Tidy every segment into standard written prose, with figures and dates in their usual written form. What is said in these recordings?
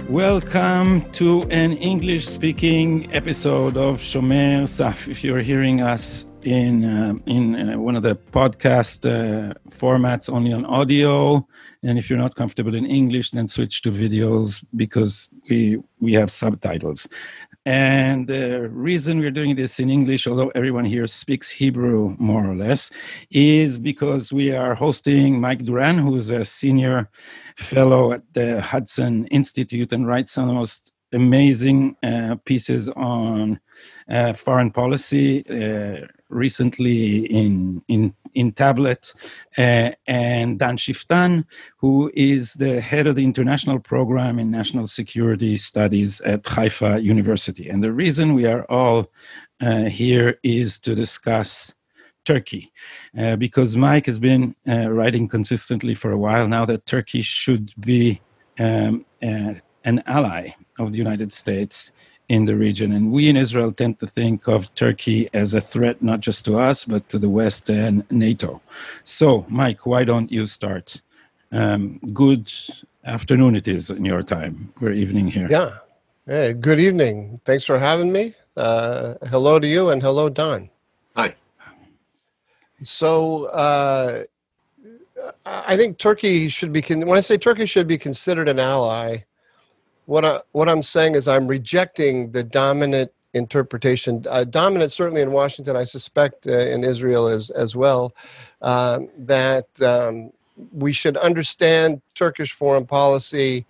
Welcome to an English-speaking episode of Shomer Saf. If you're hearing us in one of the podcast formats only on audio, and if you're not comfortable in English, then switch to videos because we have subtitles. And the reason we're doing this in English, although everyone here speaks Hebrew more or less, is because we are hosting Mike Dooran, who is a senior fellow at the Hudson Institute and writes some of the most amazing pieces on foreign policy, recently in Tablet, and Dan Shiftun, who is the head of the international program in national security studies at Haifa University. And the reason we are all here is to discuss Turkey, because Mike has been writing consistently for a while now that Turkey should be an ally of the United States in the region. And we in Israel tend to think of Turkey as a threat, not just to us, but to the West and NATO. So, Mike, why don't you start? Good afternoon it is in your time. We're evening here. Yeah. Hey, good evening. Thanks for having me. Hello to you and hello, Don. Hi. So I think Turkey should be, when I say Turkey should be considered an ally, what I'm saying is I'm rejecting the dominant interpretation, dominant certainly in Washington, I suspect in Israel as well, that we should understand Turkish foreign policy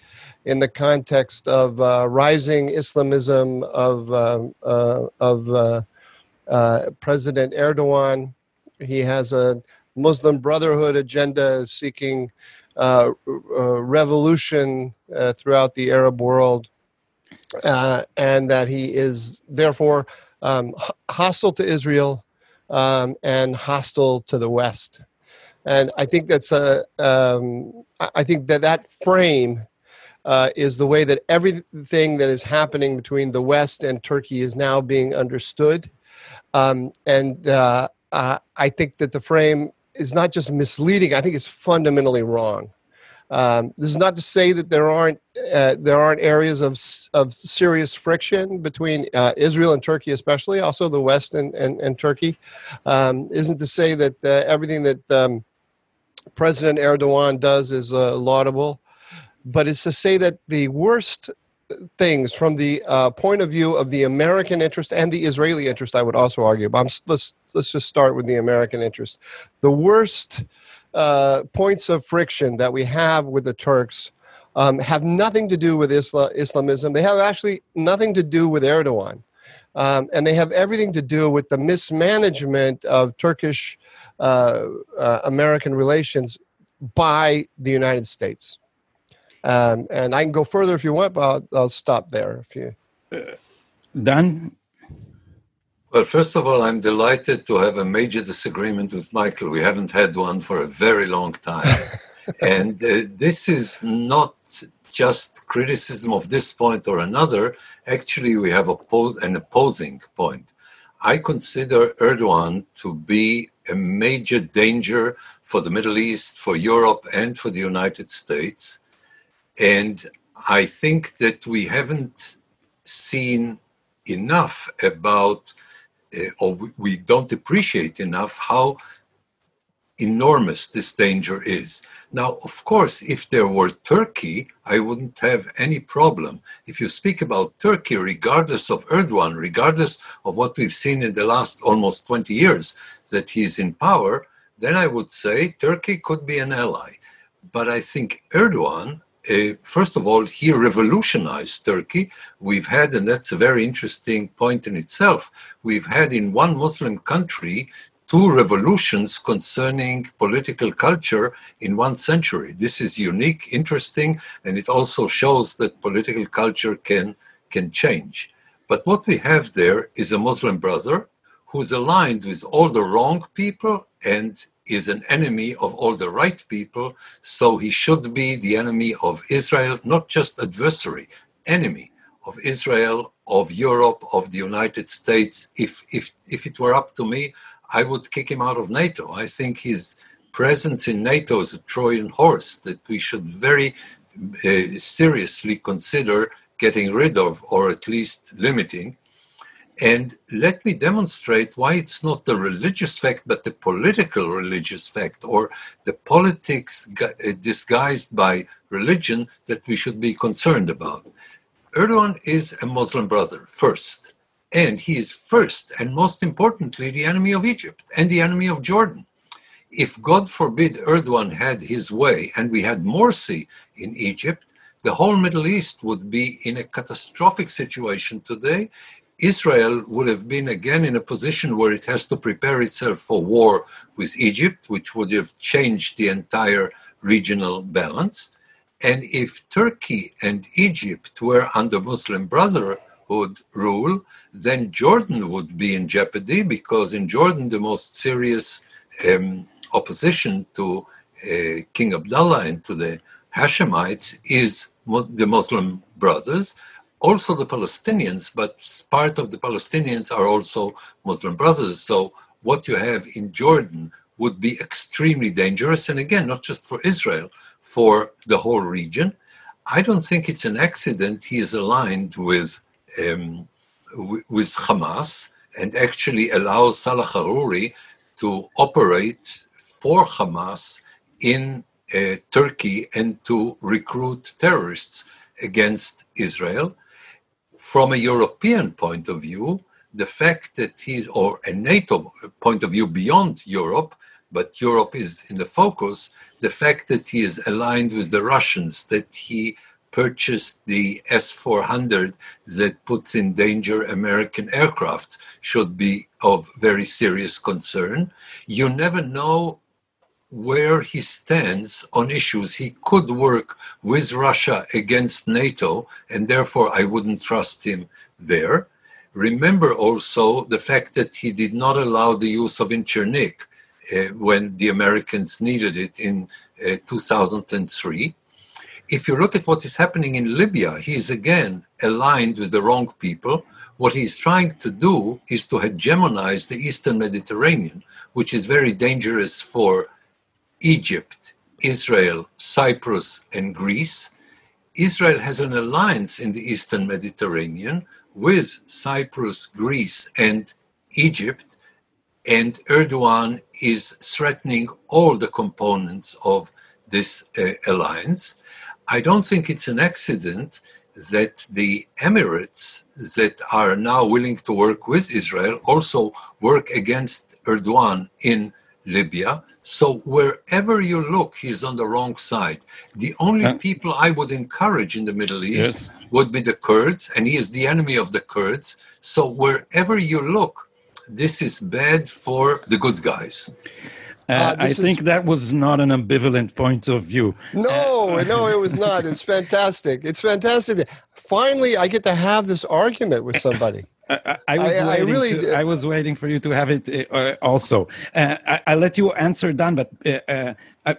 in the context of rising Islamism of President Erdogan. He has a Muslim Brotherhood agenda seeking revolution throughout the Arab world, and that he is therefore hostile to Israel and hostile to the West. And I think that's I think that frame is the way that everything that is happening between the West and Turkey is now being understood. I think that the frame is not just misleading. I think it's fundamentally wrong. This is not to say that there aren't areas of serious friction between Israel and Turkey, especially also the West and Turkey. Isn't to say that everything that President Erdogan does is laudable, but it's to say that the worst things from the point of view of the American interest and the Israeli interest, I would also argue. But let's just start with the American interest. The worst points of friction that we have with the Turks have nothing to do with Islamism. They have actually nothing to do with Erdogan. And they have everything to do with the mismanagement of Turkish American relations by the United States. And I can go further if you want, but I'll stop there. If you, Dan? Well, first of all, I'm delighted to have a major disagreement with Michael. We haven't had one for a very long time. And this is not just criticism of this point or another. Actually, we have an opposing point. I consider Erdogan to be a major danger for the Middle East, for Europe, and for the United States. And I think that we haven't seen enough about, or we don't appreciate enough how enormous this danger is. Now, of course, if there were Turkey, I wouldn't have any problem. If you speak about Turkey, regardless of Erdogan, regardless of what we've seen in the last almost 20 years that he's in power, then I would say Turkey could be an ally. But I think Erdogan, first of all, he revolutionized Turkey. We've had, and that's a very interesting point in itself, we've had in one Muslim country 2 revolutions concerning political culture in 1 century. This is unique, interesting, and it also shows that political culture can change. But what we have there is a Muslim brother who's aligned with all the wrong people and is an enemy of all the right people, so he should be the enemy of Israel, not just adversary, enemy of Israel, of Europe, of the United States. If it were up to me, I would kick him out of NATO. I think his presence in NATO is a Trojan horse that we should very seriously consider getting rid of, or at least limiting. And let me demonstrate why it's not the religious fact, but the political religious fact, or the politics disguised by religion, that we should be concerned about. Erdogan is a Muslim brother, first. And he is first, and most importantly, the enemy of Egypt and the enemy of Jordan. If, God forbid, Erdogan had his way and we had Morsi in Egypt, the whole Middle East would be in a catastrophic situation today. Israel would have been again in a position where it has to prepare itself for war with Egypt, which would have changed the entire regional balance. And if Turkey and Egypt were under Muslim Brotherhood rule, then Jordan would be in jeopardy, because in Jordan the most serious opposition to King Abdullah and to the Hashemites is the Muslim Brothers. Also the Palestinians, but part of the Palestinians are also Muslim Brothers. So what you have in Jordan would be extremely dangerous. And again, not just for Israel, for the whole region. I don't think it's an accident he is aligned with Hamas and actually allows Salah Haruri to operate for Hamas in Turkey and to recruit terrorists against Israel. From a European point of view, the fact that he's, or a NATO point of view beyond Europe, but Europe is in the focus, the fact that he is aligned with the Russians, that he purchased the S-400 that puts in danger American aircraft, should be of very serious concern. You never know where he stands on issues. He could work with Russia against NATO, and therefore I wouldn't trust him there. Remember also the fact that he did not allow the use of Incirlik when the Americans needed it in 2003. If you look at what is happening in Libya, he is again aligned with the wrong people. What he's trying to do is to hegemonize the Eastern Mediterranean, which is very dangerous for Egypt, Israel, Cyprus, and Greece. Israel has an alliance in the Eastern Mediterranean with Cyprus, Greece, and Egypt, and Erdogan is threatening all the components of this alliance. I don't think it's an accident that the Emirates that are now willing to work with Israel also work against Erdogan in Libya. So wherever you look, he's on the wrong side. The only people I would encourage in the Middle East would be the Kurds, and he is the enemy of the Kurds. So wherever you look, this is bad for the good guys. I think that was not an ambivalent point of view. No, it was not. It's fantastic. It's fantastic. Finally, I get to have this argument with somebody. I was waiting for you to have it also. I let you answer, Dan, but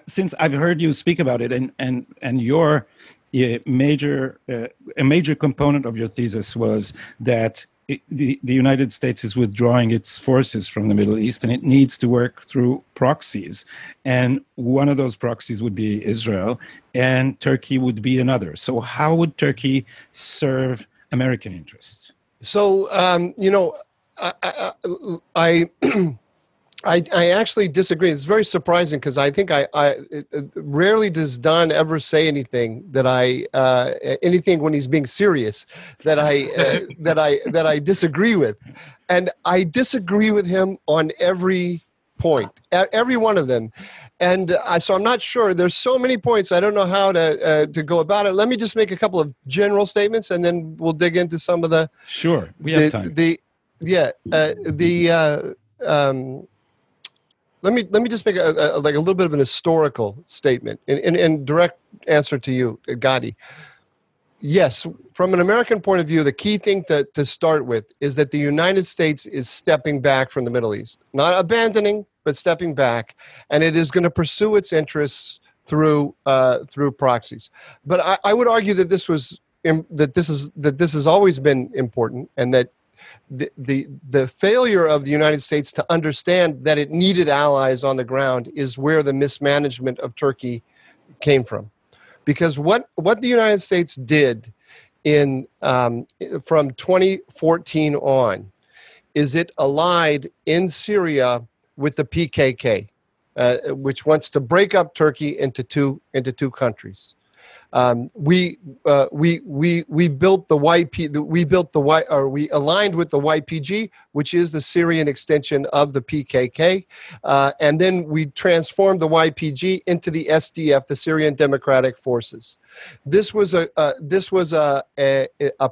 since I've heard you speak about it, and your a major component of your thesis was that the United States is withdrawing its forces from the Middle East, and it needs to work through proxies. And one of those proxies would be Israel, and Turkey would be another. So how would Turkey serve American interests? So, I actually disagree. It's very surprising because I think rarely does Don ever say anything that anything when he's being serious that I disagree with, and I disagree with him on every point, every one of them, and so I'm not sure. There's so many points I don't know how to go about it. Let me just make a couple of general statements, and then we'll dig into some of the. Sure, we have time. Let me just make a little bit of an historical statement in direct answer to you, Gadi. Yes, from an American point of view, the key thing to start with is that the United States is stepping back from the Middle East, not abandoning, but stepping back, and it is going to pursue its interests through proxies. But I would argue that this was this has always been important, and that the failure of the United States to understand that it needed allies on the ground is where the mismanagement of Turkey came from. Because what the United States did from 2014 on is it allied in Syria with the PKK, which wants to break up Turkey into two countries. We built the we aligned with the YPG, which is the Syrian extension of the PKK, and then we transformed the YPG into the SDF, the Syrian Democratic Forces. This was a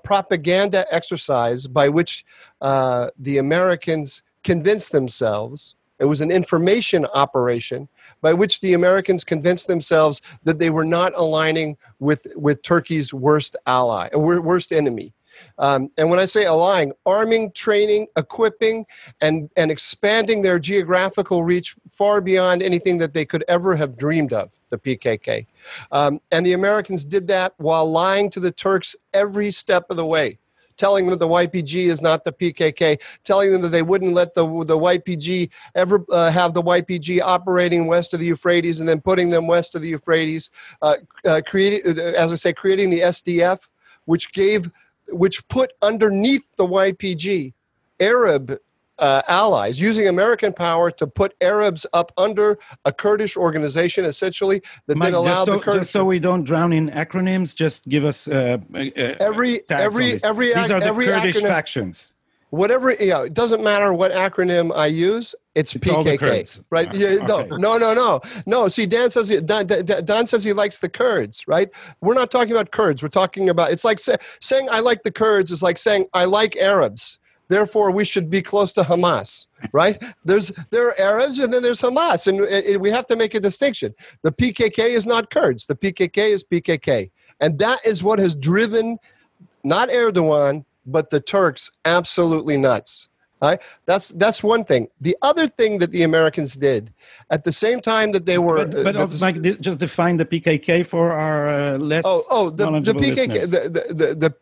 propaganda exercise by which the Americans convinced themselves. It was an information operation by which the Americans convinced themselves that they were not aligning with Turkey's worst ally, or worst enemy. And when I say allying, arming, training, equipping, and expanding their geographical reach far beyond anything that they could ever have dreamed of, the PKK. And the Americans did that while lying to the Turks every step of the way. Telling them that the YPG is not the PKK, telling them that they wouldn't let the YPG ever have the YPG operating west of the Euphrates, and then putting them west of the Euphrates, creating the SDF, which put underneath the YPG Arab allies, using American power to put Arabs up under a Kurdish organization, essentially, that Mike, then allowed the Kurds. Just so we don't drown in acronyms, just give us every these are the Kurdish acronym, factions. Whatever, it doesn't matter what acronym I use. It's PKK, all the Kurds. Right? Yeah, Okay. No. See, Dan says Don says he likes the Kurds, right? We're not talking about Kurds. We're talking about, it's like saying I like the Kurds is like saying I like Arabs. Therefore, we should be close to Hamas, right? There are Arabs and then there's Hamas, and we have to make a distinction. The PKK is not Kurds. The PKK is PKK. And that is what has driven not Erdogan, but the Turks absolutely nuts. Right? That's one thing. The other thing that the Americans did at the same time that they were... But also, Mike, just define the PKK for our less knowledgeable PKK, listeners.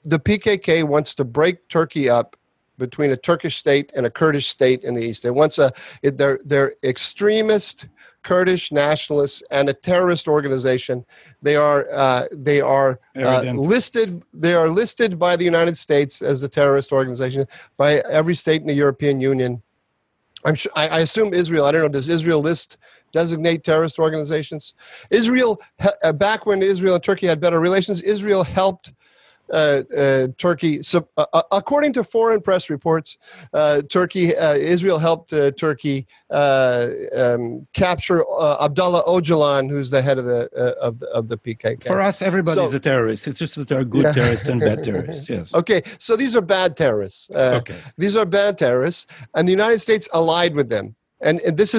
The PKK wants to break Turkey up between a Turkish state and a Kurdish state in the east. It wants they're extremist Kurdish nationalists and a terrorist organization. They are listed. They are listed by the United States as a terrorist organization by every state in the European Union. I assume Israel. I don't know. Does Israel designate terrorist organizations? Israel, back when Israel and Turkey had better relations, Israel helped Turkey. So, according to foreign press reports, Israel helped Turkey capture Abdullah Öcalan, who's the head of the PKK. For us, everybody's a terrorist. It's just that there are good terrorists and bad terrorists. Yes. Okay, so these are bad terrorists. These are bad terrorists, and the United States allied with them, and this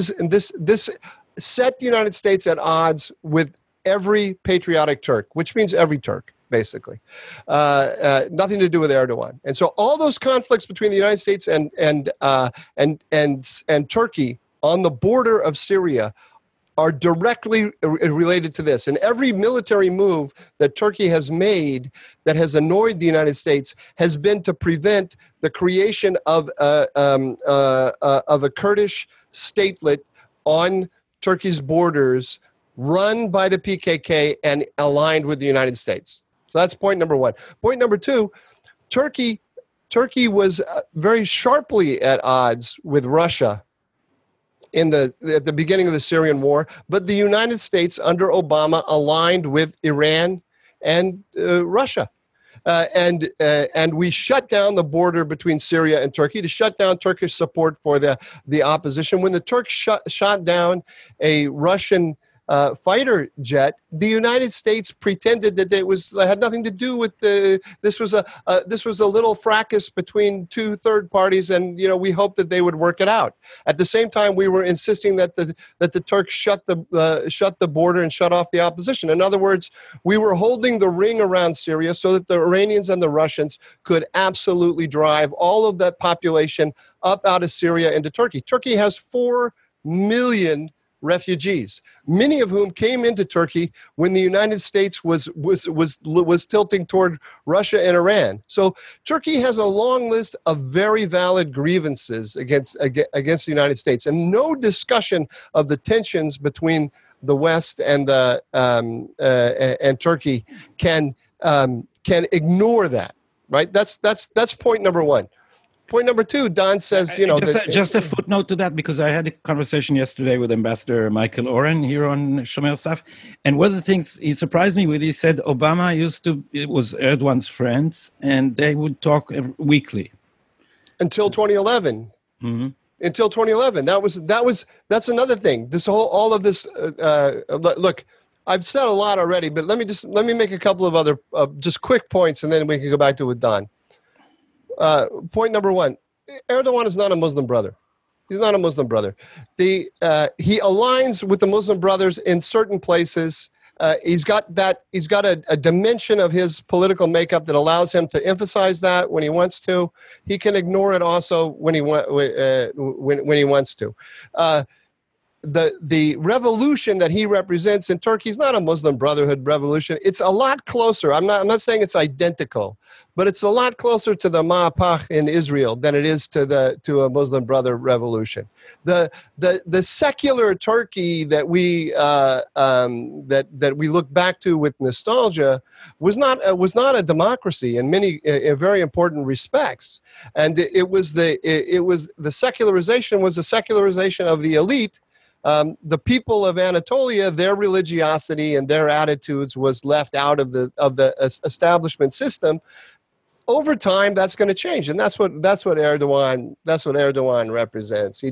set the United States at odds with every patriotic Turk, which means every Turk. Basically, nothing to do with Erdogan, and so all those conflicts between the United States and Turkey on the border of Syria are directly related to this. And every military move that Turkey has made that has annoyed the United States has been to prevent the creation of a Kurdish statelet on Turkey's borders, run by the PKK and aligned with the United States. So that's point number one. Point number two, Turkey was very sharply at odds with Russia at the beginning of the Syrian war, but the United States under Obama aligned with Iran and Russia. And we shut down the border between Syria and Turkey to shut down Turkish support for the opposition. When the Turks shot down a Russian fighter jet, the United States pretended that it had nothing to do with this was a little fracas between two third parties, and we hoped that they would work it out. At the same time, we were insisting that the Turks shut the border and shut off the opposition. In other words, we were holding the ring around Syria so that the Iranians and the Russians could absolutely drive all of that population up out of Syria into Turkey. Turkey has 4 million refugees, many of whom came into Turkey when the United States was tilting toward Russia and Iran. So Turkey has a long list of very valid grievances against the United States, and no discussion of the tensions between the West and Turkey can ignore that. Right? That's point number one. Point number two, Don says, just a footnote to that, because I had a conversation yesterday with Ambassador Michael Oren here on Shomer Saf, and one of the things he surprised me with, he said Obama was Erdogan's friends, and they would talk weekly until 2011. Mm-hmm. Until 2011, that's another thing. All of this. Look, I've said a lot already, but let me make a couple of other just quick points, and then we can go back to it with Don. Point number one, Erdogan is not a Muslim brother. He's not a Muslim brother. He aligns with the Muslim brothers in certain places. He's got a dimension of his political makeup that allows him to emphasize that when he wants to. He can ignore it also when he wants to. The revolution that he represents in Turkey is not a Muslim Brotherhood revolution. It's a lot closer. I'm not saying it's identical, but it's a lot closer to the Mahapach in Israel than it is to a Muslim Brother revolution. The secular Turkey that we look back to with nostalgia was not a democracy in many very important respects, and it was the secularization was the secularization of the elite. The people of Anatolia, their religiosity and their attitudes was left out of the establishment system. Over time, that's going to change, and that's what Erdogan represents.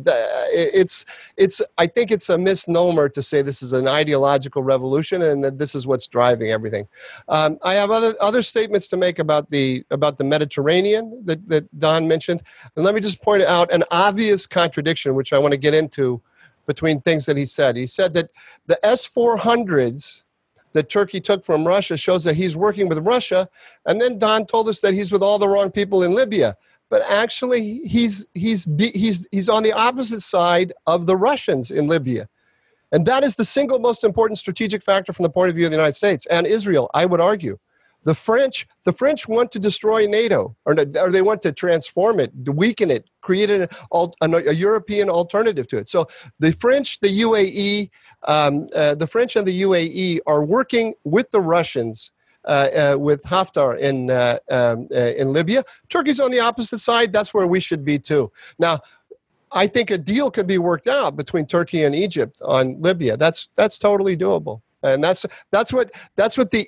I think it's a misnomer to say this is an ideological revolution and that this is what's driving everything. I have other statements to make about the Mediterranean that Don mentioned, and let me just point out an obvious contradiction, which I want to get into, between things that he said. He said that the S-400s that Turkey took from Russia shows that he's working with Russia, and then Don told us that he's with all the wrong people in Libya. But actually, he's on the opposite side of the Russians in Libya. And that is the single most important strategic factor from the point of view of the United States and Israel, I would argue. The French want to destroy NATO, or they want to transform it, to weaken it, create a European alternative to it. So the French and the UAE are working with the Russians, with Haftar in Libya. Turkey's on the opposite side. That's where we should be too. Now, I think a deal could be worked out between Turkey and Egypt on Libya. That's totally doable. And that's what the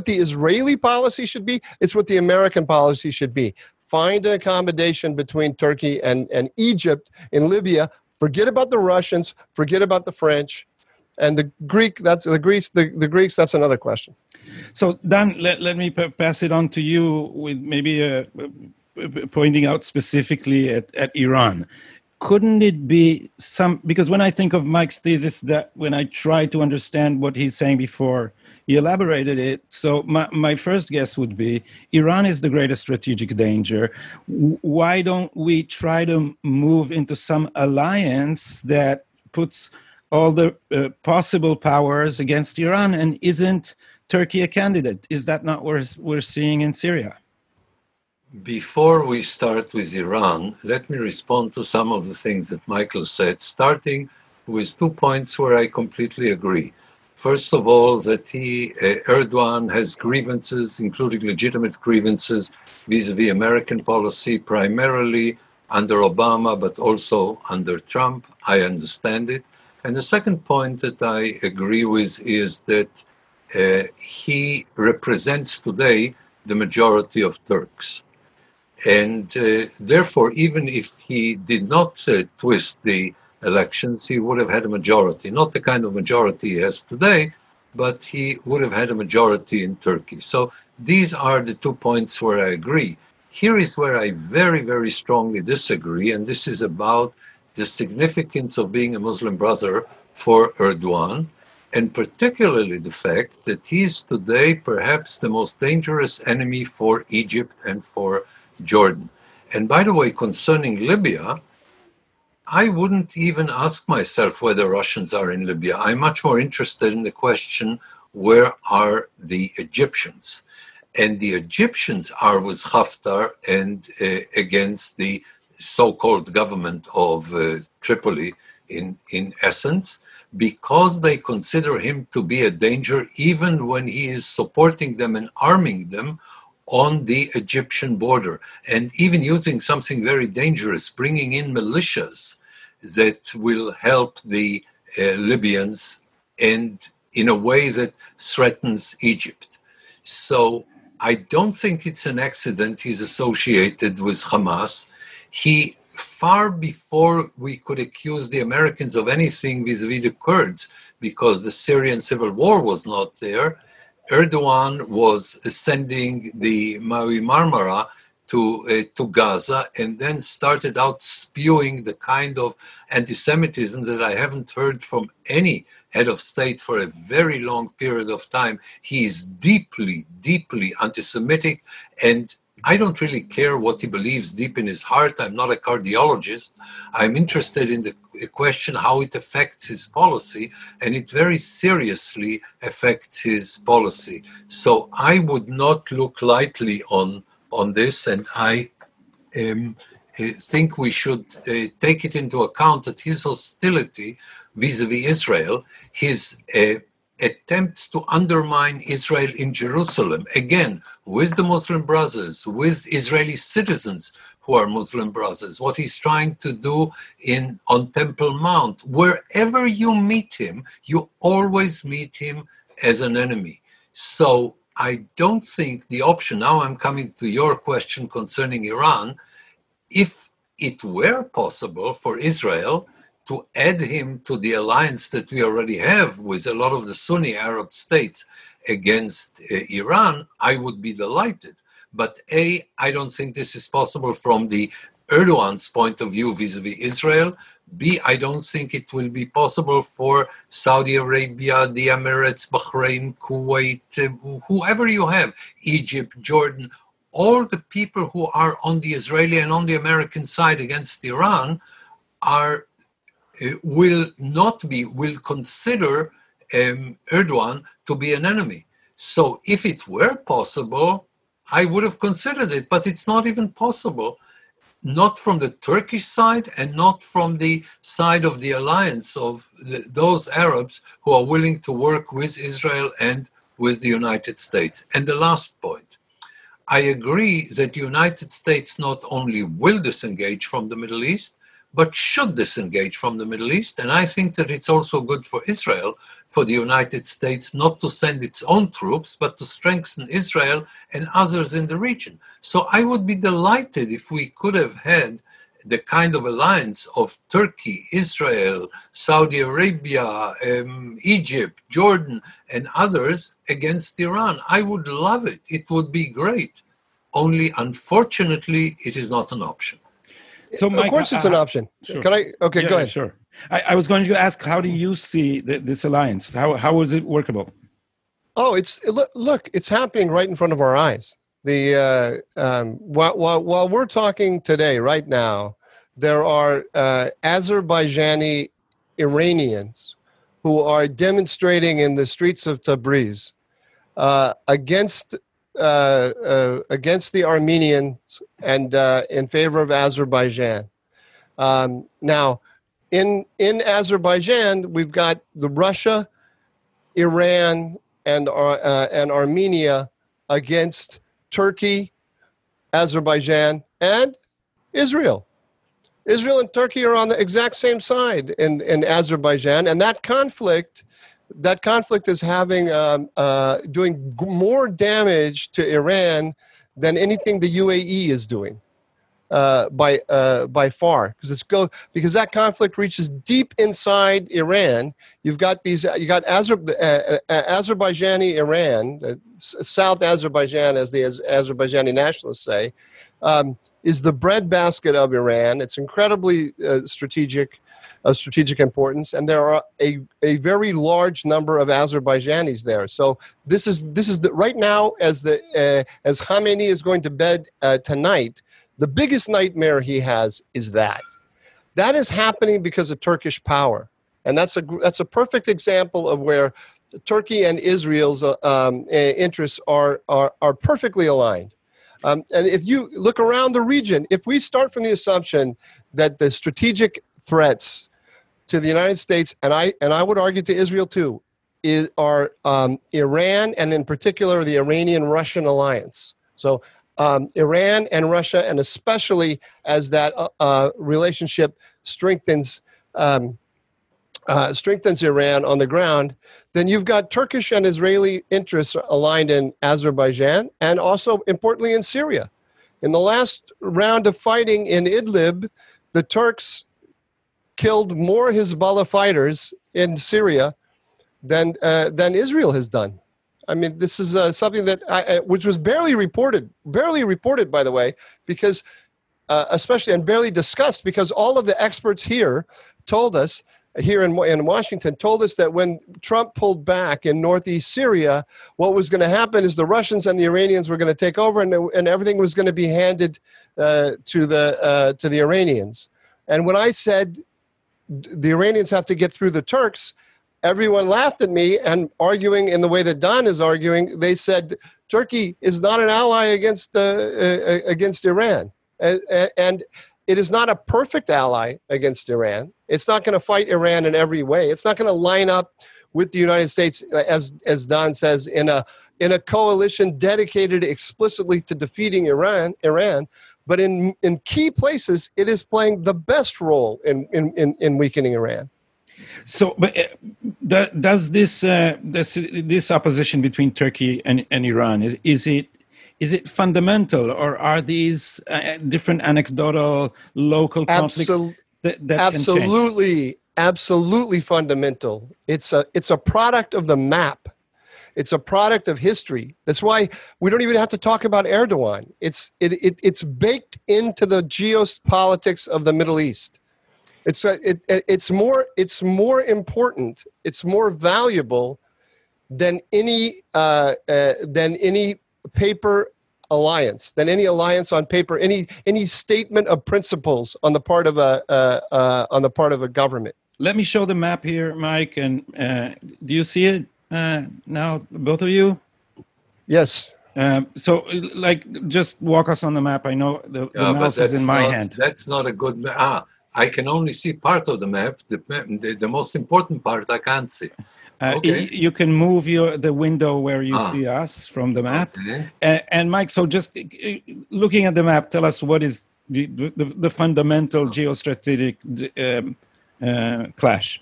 Israeli policy should be. It's what the American policy should be. Find an accommodation between Turkey and Egypt in Libya. Forget about the Russians. Forget about the French, and the Greeks. That's another question. So Dan, let me pass it on to you with maybe pointing out specifically at Iran. Couldn't it be because when I think of Mike's thesis, that when I try to understand what he's saying before he elaborated it, so my first guess would be Iran is the greatest strategic danger. Why don't we try to move into some alliance that puts all the possible powers against Iran, and isn't Turkey a candidate? Is that not what we're seeing in Syria? Before we start with Iran, let me respond to some of the things that Michael said, starting with 2 points where I completely agree. First of all, that Erdogan has grievances, including legitimate grievances, vis-a-vis American policy, primarily under Obama, but also under Trump. I understand it. And the second point that I agree with is that he represents today the majority of Turks. And therefore, even if he did not twist the elections, he would have had a majority, not the kind of majority he has today, but he would have had a majority in Turkey. So these are the 2 points where I agree. Here is where I very, very strongly disagree, and this is about the significance of being a Muslim brother for Erdogan, and particularly the fact that he is today perhaps the most dangerous enemy for Egypt and for Jordan. And by the way, concerning Libya, I wouldn't even ask myself whether Russians are in Libya. I'm much more interested in the question, where are the Egyptians? And the Egyptians are with Haftar and against the so-called government of Tripoli in essence, because they consider him to be a danger even when he is supporting them and arming them on the Egyptian border, and even using something very dangerous, bringing in militias that will help the Libyans, and in a way that threatens Egypt. So I don't think it's an accident he's associated with Hamas. He, far before we could accuse the Americans of anything vis-a-vis the Kurds, because the Syrian civil war was not there, Erdogan was sending the Maui Marmara to Gaza, and then started out spewing the kind of anti-Semitism that I haven't heard from any head of state for a very long period of time. He's deeply, deeply anti-Semitic, and I don't really care what he believes deep in his heart. I'm not a cardiologist. I'm interested in the question how it affects his policy, and it very seriously affects his policy. So I would not look lightly on this, and I think we should take it into account that his hostility vis-a-vis Israel, his attempts to undermine Israel in Jerusalem, again, with the Muslim Brothers, with Israeli citizens who are Muslim Brothers, what he's trying to do on Temple Mount. Wherever you meet him, you always meet him as an enemy. So I don't think the option, now I'm coming to your question concerning Iran, if it were possible for Israel to add him to the alliance that we already have with a lot of the Sunni Arab states against Iran, I would be delighted. But A, I don't think this is possible from the Erdogan's point of view vis-a-vis Israel. B, I don't think it will be possible for Saudi Arabia, the Emirates, Bahrain, Kuwait, whoever you have, Egypt, Jordan, all the people who are on the Israeli and on the American side against Iran will consider Erdogan to be an enemy. So if it were possible, I would have considered it, but it's not even possible, not from the Turkish side and not from the side of the alliance of those Arabs who are willing to work with Israel and with the United States. And the last point, I agree that the United States not only will disengage from the Middle East, but should disengage from the Middle East. And I think that it's also good for Israel, for the United States not to send its own troops, but to strengthen Israel and others in the region. So I would be delighted if we could have had the kind of alliance of Turkey, Israel, Saudi Arabia, Egypt, Jordan, and others against Iran. I would love it. It would be great. Only, unfortunately, it is not an option. So, Mike, of course, it's an option. Sure. Can I? Okay, go ahead. Sure. I was going to ask, how do you see this alliance? How is it workable? Oh, look, it's happening right in front of our eyes. While we're talking today, right now, there are Azerbaijani Iranians who are demonstrating in the streets of Tabriz against the Armenians and in favor of Azerbaijan. Now, in Azerbaijan, we've got the Russia, Iran, and Armenia against Turkey, Azerbaijan, and Israel. Israel and Turkey are on the exact same side in Azerbaijan, and that conflict is having doing more damage to Iran than anything the UAE is doing by far, because that conflict reaches deep inside Iran. You got Azerbaijani Iran, South Azerbaijan, as the Azerbaijani nationalists say, is the breadbasket of Iran. It's incredibly strategic importance, and there are a very large number of Azerbaijanis there. So this is right now, as Khamenei is going to bed tonight, the biggest nightmare he has is that. That is happening because of Turkish power. And that's a perfect example of where Turkey and Israel's interests are perfectly aligned. And if you look around the region, if we start from the assumption that the strategic threats to the United States, and I would argue to Israel too, are Iran, and in particular the Iranian-Russian alliance. So Iran and Russia, and especially as that relationship strengthens Iran on the ground, then you've got Turkish and Israeli interests aligned in Azerbaijan, and also importantly in Syria. In the last round of fighting in Idlib, the Turks killed more Hezbollah fighters in Syria than Israel has done. I mean, this is something that which was barely reported, by the way, because especially, and barely discussed, because all of the experts here told us, here in Washington, told us that when Trump pulled back in northeast Syria, what was going to happen is the Russians and the Iranians were going to take over, and everything was going to be handed to the Iranians. And when I said the Iranians have to get through the Turks, everyone laughed at me, and arguing in the way that Don is arguing, they said Turkey is not an ally against Iran, and it is not a perfect ally against Iran. It's not going to fight Iran in every way. It's not going to line up with the United States, as Don says, in a coalition dedicated explicitly to defeating Iran. But in key places, it is playing the best role in weakening Iran. So, but does this opposition between Turkey and Iran, is it fundamental, or are these different anecdotal local conflicts that absolutely can change? Absolutely fundamental. It's a product of the map. It's a product of history. That's why we don't even have to talk about Erdogan. It's baked into the geopolitics of the Middle East. It's more important. It's more valuable than any paper alliance, than any alliance on paper, any statement of principles on the part of a government. Let me show the map here, Mike. And do you see it now, both of you? Yes. So, just walk us on the map. I know the mouse is in my hand. That's not a good map. I can only see part of the map. The most important part I can't see. Okay. You can move the window where you see us from the map. Okay. And Mike, so just looking at the map, tell us what is the fundamental geostrategic clash.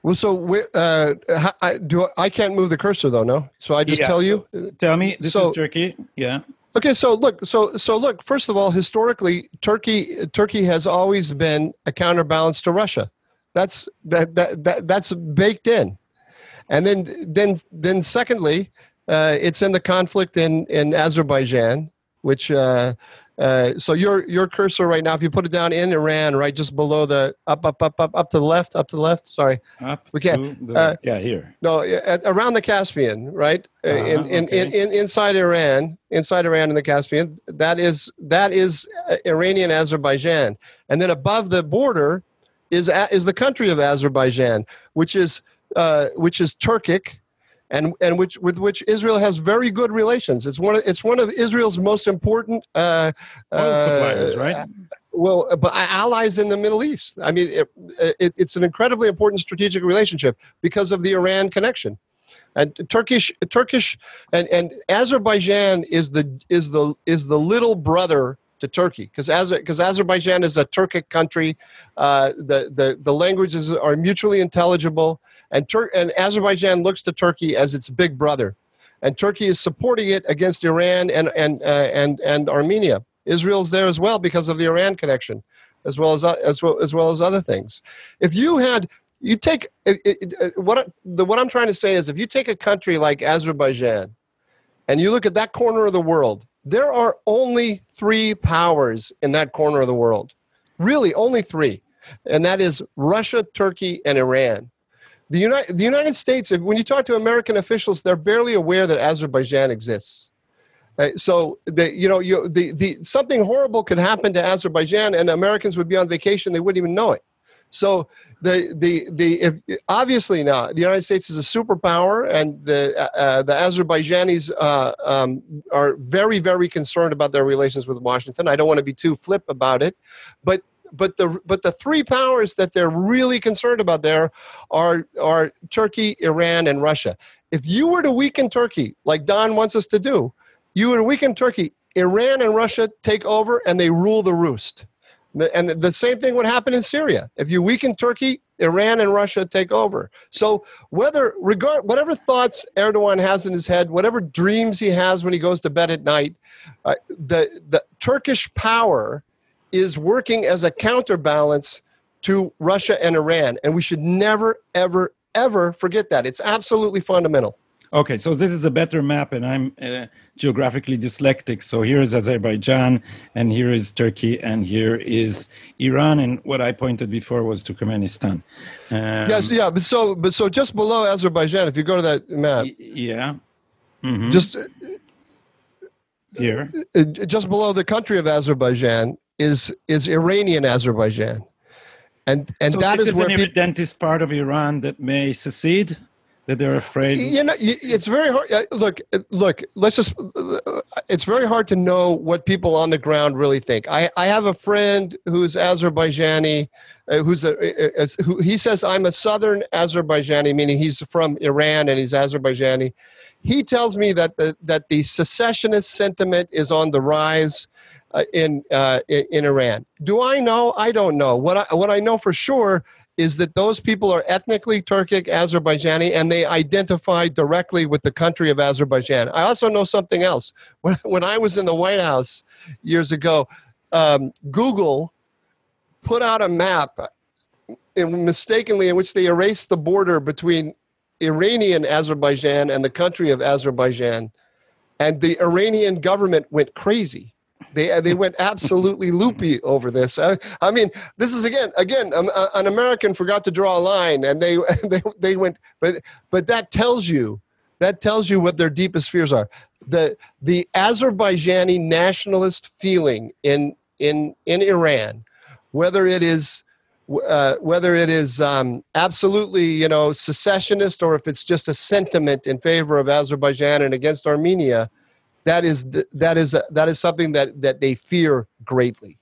Well, so I can't move the cursor though, no? So I just tell you? Tell me, this is Turkey, yeah. Okay, so look. First of all, historically, Turkey has always been a counterbalance to Russia. That's baked in, and then secondly, it's in the conflict in Azerbaijan, which so your cursor right now, if you put it down in Iran, right, just below the up to the left. Sorry, we can't. Here. No, around the Caspian, right? Inside Iran in the Caspian. That is Iranian Azerbaijan, and then above the border is the country of Azerbaijan, which is Turkic. And with which Israel has very good relations. It's one of Israel's most important oil suppliers, right? But allies in the Middle East. I mean, it's an incredibly important strategic relationship because of the Iran connection. And Turkish and Azerbaijan is the little brother to Turkey, because Azerbaijan is a Turkic country. The languages are mutually intelligible, and Azerbaijan looks to Turkey as its big brother, and Turkey is supporting it against Iran and Armenia. Israel's there as well because of the Iran connection, as well as other things. If what I'm trying to say is, if you take a country like Azerbaijan, and you look at that corner of the world, there are only 3 powers in that corner of the world. Really, only 3. And that is Russia, Turkey, and Iran. The United States, when you talk to American officials, they're barely aware that Azerbaijan exists. So something horrible could happen to Azerbaijan, and Americans would be on vacation; they wouldn't even know it. So if obviously now the United States is a superpower, and the Azerbaijanis are very, very concerned about their relations with Washington. I don't want to be too flip about it, but the three powers that they're really concerned about there are Turkey, Iran, and Russia. If you were to weaken Turkey, like Don wants us to do, you were to weaken Turkey, Iran and Russia take over and they rule the roost. And the same thing would happen in Syria. If you weaken Turkey, Iran and Russia take over. So whatever thoughts Erdogan has in his head, whatever dreams he has when he goes to bed at night, the Turkish power is working as a counterbalance to Russia and Iran. And we should never, ever, ever forget that. It's absolutely fundamental. Okay, so this is a better map, and I'm geographically dyslexic. So here is Azerbaijan, and here is Turkey, and here is Iran, and what I pointed before was Turkmenistan. Yes, yeah, but so just below Azerbaijan, if you go to that map, yeah, mm-hmm. just here, just below the country of Azerbaijan is Iranian Azerbaijan, and so that is where an irredentist part of Iran that may secede. That they're afraid. It's very hard. Look. It's very hard to know what people on the ground really think. I have a friend who's Azerbaijani, who he says I'm a Southern Azerbaijani, meaning he's from Iran and he's Azerbaijani. He tells me that the secessionist sentiment is on the rise in Iran. Do I know? I don't know. What I know for sure is that those people are ethnically Turkic Azerbaijani, and they identify directly with the country of Azerbaijan. I also know something else. When I was in the White House years ago, Google put out a map mistakenly in which they erased the border between Iranian Azerbaijan and the country of Azerbaijan, and the Iranian government went crazy. They went absolutely loopy over this. I mean, this is again, an American forgot to draw a line, and they went. But that tells you what their deepest fears are. The Azerbaijani nationalist feeling in Iran, whether it is absolutely secessionist, or if it's just a sentiment in favor of Azerbaijan and against Armenia. That is something that they fear greatly.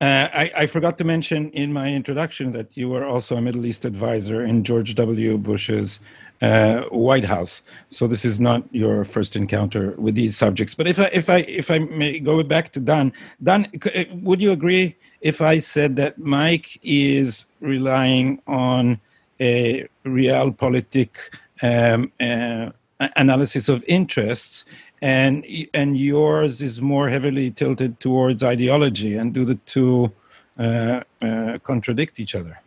I forgot to mention in my introduction that you were also a Middle East advisor in George W. Bush's White House. So this is not your first encounter with these subjects. But if I may go back to Don, would you agree if I said that Mike is relying on a realpolitik analysis of interests? And yours is more heavily tilted towards ideology, and do the two contradict each other?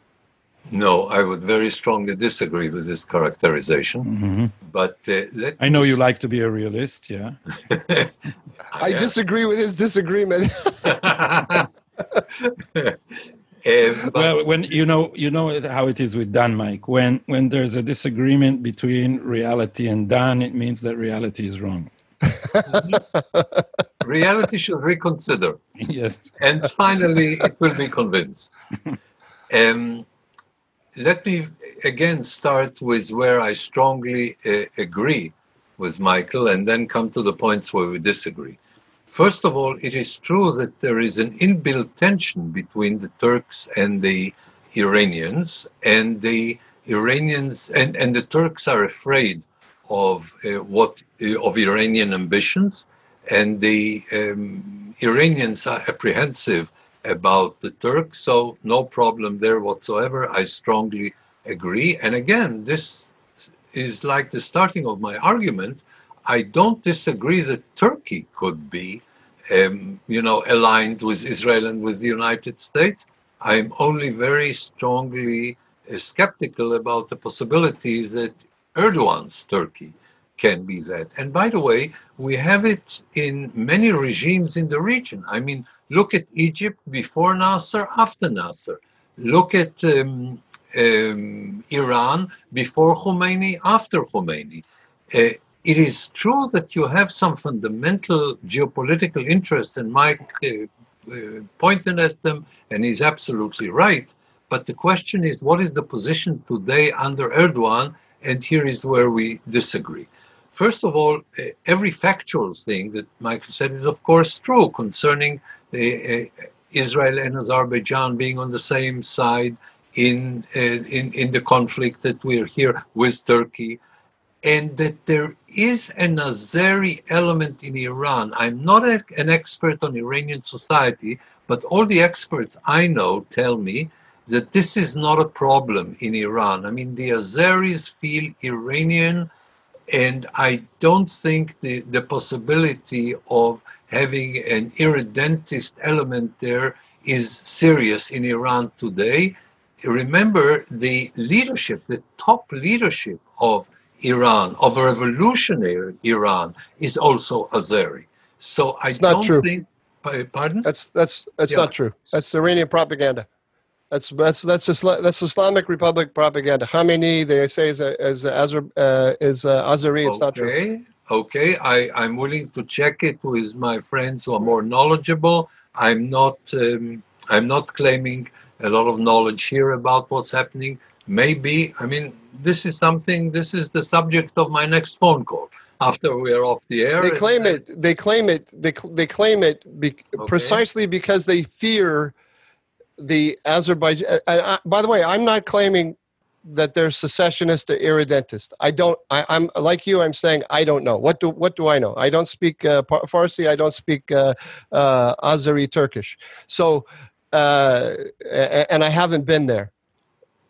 No, I would very strongly disagree with this characterization. Mm-hmm. But I know you like to be a realist, yeah. I disagree with his disagreement. Well, when you know how it is with Dan, Mike. When there's a disagreement between reality and Dan, it means that reality is wrong. Reality should reconsider. Yes. And finally, it will be convinced. Let me again start with where I strongly agree with Michael, and then come to the points where we disagree. First of all, it is true that there is an inbuilt tension between the Turks and the Iranians, and the Iranians and the Turks are afraid of Iranian ambitions, and the Iranians are apprehensive about the Turks, so no problem there whatsoever. I strongly agree. And again, this is like the starting of my argument. I don't disagree that Turkey could be, aligned with Israel and with the United States. I'm only very strongly skeptical about the possibilities that Erdogan's Turkey can be that. And by the way, we have it in many regimes in the region. I mean, look at Egypt before Nasser, after Nasser. Look at Iran before Khomeini, after Khomeini. It is true that you have some fundamental geopolitical interests, and Mike pointed at them, and he's absolutely right. But the question is, what is the position today under Erdogan? And here is where we disagree. First of all, every factual thing that Michael said is, of course, true concerning Israel and Azerbaijan being on the same side in the conflict that we're here with Turkey, and that there is an Azeri element in Iran. I'm not an expert on Iranian society, but all the experts I know tell me that this is not a problem in Iran. I mean, the Azeris feel Iranian, and I don't think the possibility of having an irredentist element there is serious in Iran today. Remember, the leadership, the top leadership of Iran, of revolutionary Iran, is also Azeri. So I don't think. Pardon? That's not true. That's Iranian propaganda. That's Islamic Republic propaganda. Khamenei, they say, is Azeri. It's not true. Okay, I'm willing to check it with my friends who are more knowledgeable. I'm not claiming a lot of knowledge here about what's happening. Maybe, I mean, this is the subject of my next phone call after we are off the air. They claim it precisely because they fear the Azerbaijan. By the way, I'm not claiming that they're secessionist or irredentist. I'm like you. I'm saying I don't know. What do I know? I don't speak Farsi. I don't speak Azeri Turkish. So, and I haven't been there.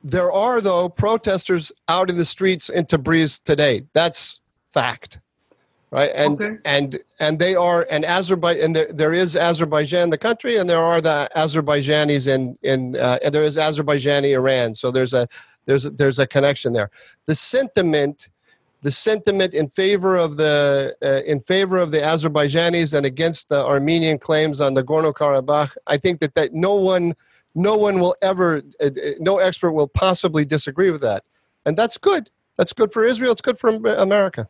There are, though, protesters out in the streets in Tabriz today. That's fact, right? And they are Azerbaijan. And there is Azerbaijan, the country, and there are the Azerbaijanis and there is Azerbaijani Iran. So there's a connection there. The sentiment in favor of the Azerbaijanis and against the Armenian claims on Nagorno-Karabakh, I think that no one will ever, no expert will possibly disagree with that. And that's good. That's good for Israel. It's good for America.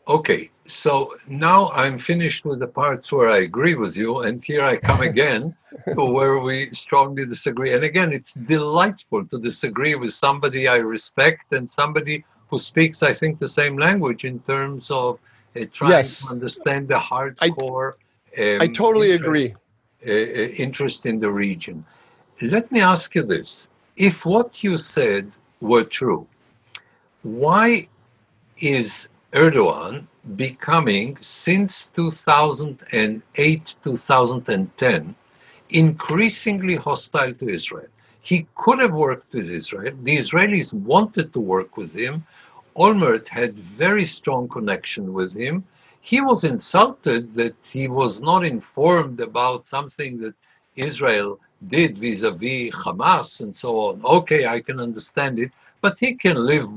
Okay, so now I'm finished with the parts where I agree with you, and here I come again to where we strongly disagree. And again, it's delightful to disagree with somebody I respect and somebody who speaks, I think, the same language in terms of trying to understand the hardcore. I totally agree. Interest in the region. Let me ask you this. If what you said were true, why is Erdogan becoming, since 2008, 2010, increasingly hostile to Israel? He could have worked with Israel. The Israelis wanted to work with him. אומר had very strong connection with him. He was insulted that he was not informed about something that Israel did vis-a-vis Hamas and so on. Okay, I can understand it, but he can live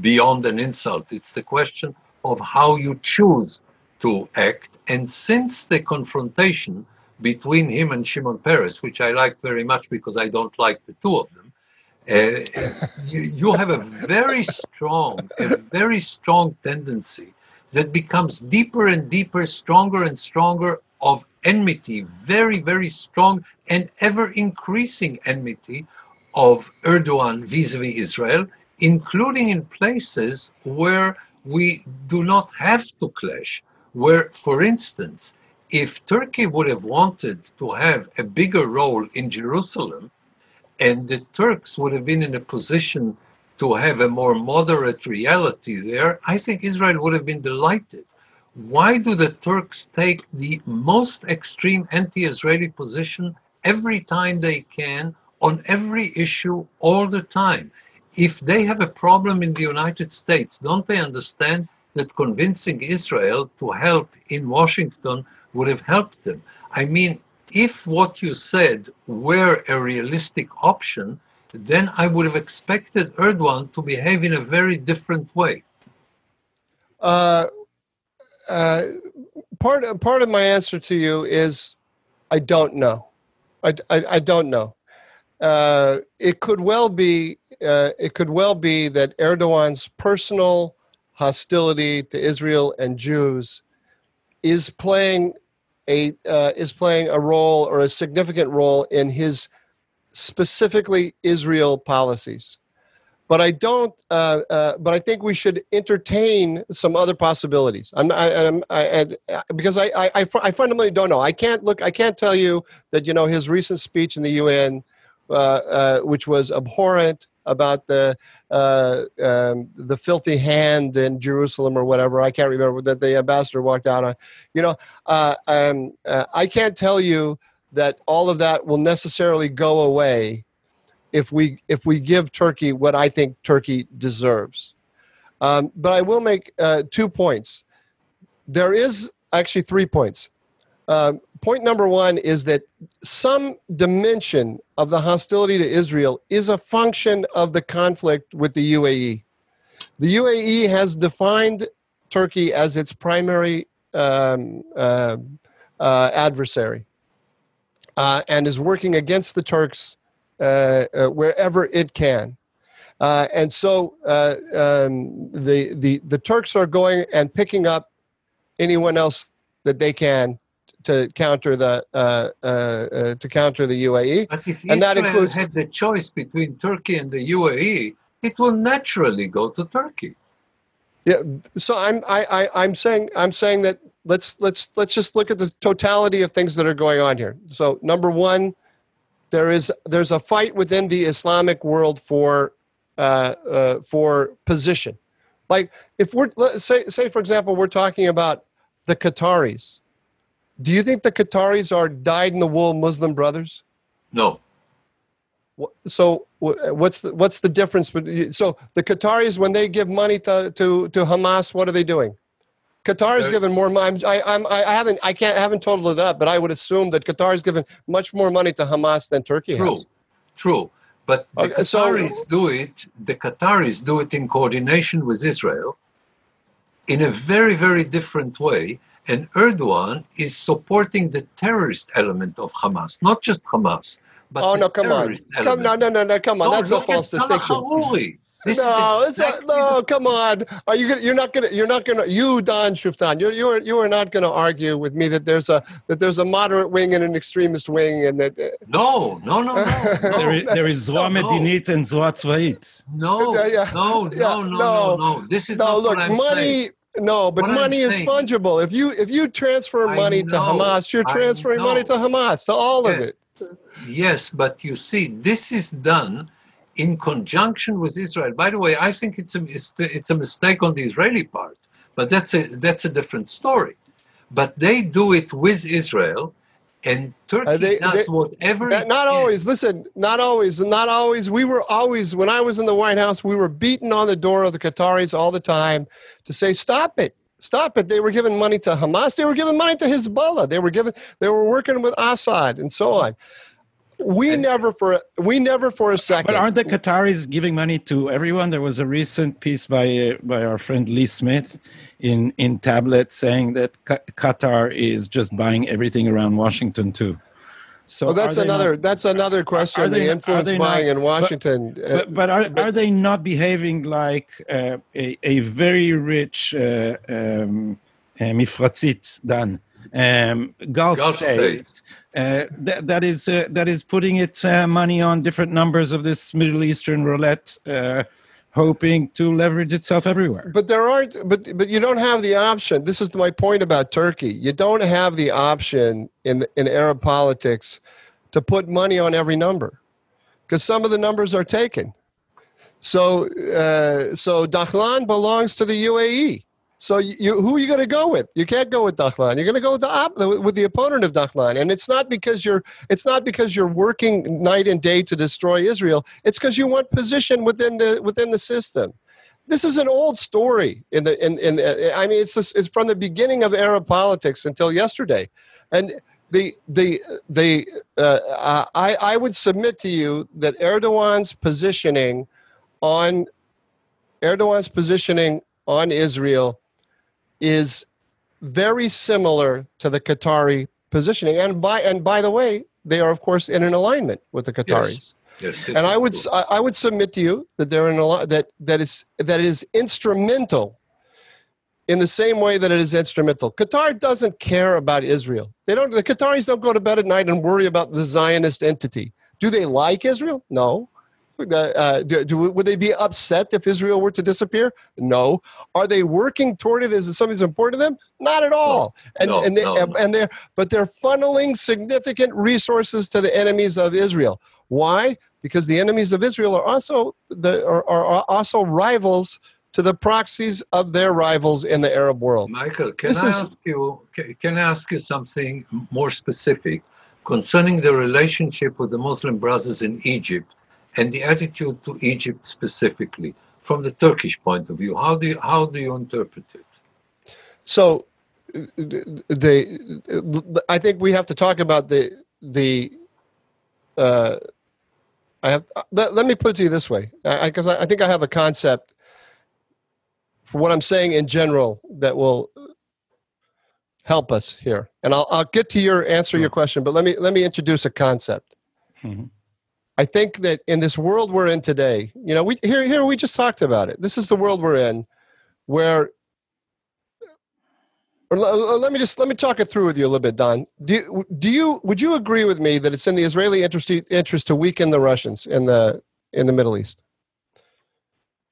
beyond an insult. It's the question of how you choose to act. And since the confrontation between him and Shimon Peres, which I liked very much because I don't like the two of them, you have a very strong tendency that becomes deeper and deeper, stronger and stronger, of enmity, very, very strong and ever-increasing enmity of Erdogan vis-a-vis Israel, including in places where we do not have to clash, where, for instance, if Turkey would have wanted to have a bigger role in Jerusalem, and the Turks would have been in a position to have a more moderate reality there, I think Israel would have been delighted. Why do the Turks take the most extreme anti-Israeli position every time they can, on every issue, all the time? If they have a problem in the United States, don't they understand that convincing Israel to help in Washington would have helped them? I mean, if what you said were a realistic option, then I would have expected Erdogan to behave in a very different way. Part of my answer to you is I don't know. I don't know. It could well be that Erdogan's personal hostility to Israel and Jews is playing a role, or a significant role, in his specifically Israel policies. But I don't. But I think we should entertain some other possibilities. Because I fundamentally don't know. I can't tell you that his recent speech in the UN, which was abhorrent about the filthy hand in Jerusalem or whatever. I can't remember, that the ambassador walked out on. I can't tell you that all of that will necessarily go away if we give Turkey what I think Turkey deserves. But I will make 2 points. There is actually 3 points. Point number one is that some dimension of the hostility to Israel is a function of the conflict with the UAE. The UAE has defined Turkey as its primary adversary, and is working against the Turks wherever it can. And so the Turks are going and picking up anyone else that they can to counter the UAE. But if and that Israel includes, had the choice between Turkey and the UAE, it will naturally go to Turkey. Yeah. So I'm saying that let's just look at the totality of things that are going on here. So number one, there's a fight within the Islamic world for position. Like if we're say for example, we're talking about the Qataris. Do you think the Qataris are dyed-in-the-wool Muslim brothers? No. So what's the difference? So the Qataris, when they give money to Hamas, what are they doing? Qatar is giving more money. I haven't totaled it up, but I would assume that Qatar is giving much more money to Hamas than Turkey has. True. But the Qataris do it in coordination with Israel in a very, very different way. And Erdogan is supporting the terrorist element of Hamas, not just Hamas, but come on. Come on. That's a false distinction. Come on. You're not gonna. You, Don Shuftan, you are not gonna argue with me that there's a moderate wing and an extremist wing, and that. No. There is Zoa Medinit and Zoa Tzvait. No. This is not what I'm saying. No, but money is fungible. If you transfer money to Hamas, you're transferring money to Hamas, to all of it. Yes, but you see, this is done in conjunction with Israel. By the way, I think it's a mistake on the Israeli part, but that's a different story. But they do it with Israel, and Turkey does whatever. Not always. Listen, not always. We were always, when I was in the White House, we were beating on the door of the Qataris all the time to say, stop it. They were giving money to Hamas. They were giving money to Hezbollah. They were working with Assad and so on. We never for a second. But aren't the Qataris giving money to everyone? There was a recent piece by our friend Lee Smith in Tablet saying that Qatar is just buying everything around Washington too. So that's another question. The influence buying in Washington. But are they not behaving like a very rich Mifratzit Dan Gulf state? That is putting its money on different numbers of this Middle Eastern roulette, hoping to leverage itself everywhere. But there aren't. But you don't have the option. This is my point about Turkey. You don't have the option in Arab politics to put money on every number, because some of the numbers are taken. So Dakhlan belongs to the UAE. So who are you going to go with? You can't go with Dakhlan. You're going to go with the opponent of Dakhlan, and it's not because you're working night and day to destroy Israel. It's because you want position within the system. This is an old story. It's from the beginning of Arab politics until yesterday, and I would submit to you that Erdogan's positioning on Israel is very similar to the Qatari positioning, and by the way, they are of course in an alignment with the Qataris. Yes, and I would submit to you that they're in that is instrumental in the same way that it is instrumental. Qatar doesn't care about Israel. The Qataris don't go to bed at night and worry about the Zionist entity. Do they like Israel? No. Would they be upset if Israel were to disappear? No. Are they working toward it as something that's important to them? Not at all. But they're funneling significant resources to the enemies of Israel. Why? Because the enemies of Israel are also rivals to the proxies of their rivals in the Arab world. Michael, can I ask you something more specific concerning the relationship with the Muslim brothers in Egypt and the attitude to Egypt specifically, from the Turkish point of view? How do you interpret it? So, I think we have to talk about let me put it to you this way, because I think I have a concept for what I'm saying in general that will help us here. And I'll get to your question, but let me introduce a concept. Mm-hmm. I think that in this world we're in today, we just talked about it. This is the world we're in, where. Or let me talk it through with you a little bit, Don. Would you agree with me that it's in the Israeli interest to weaken the Russians in the Middle East?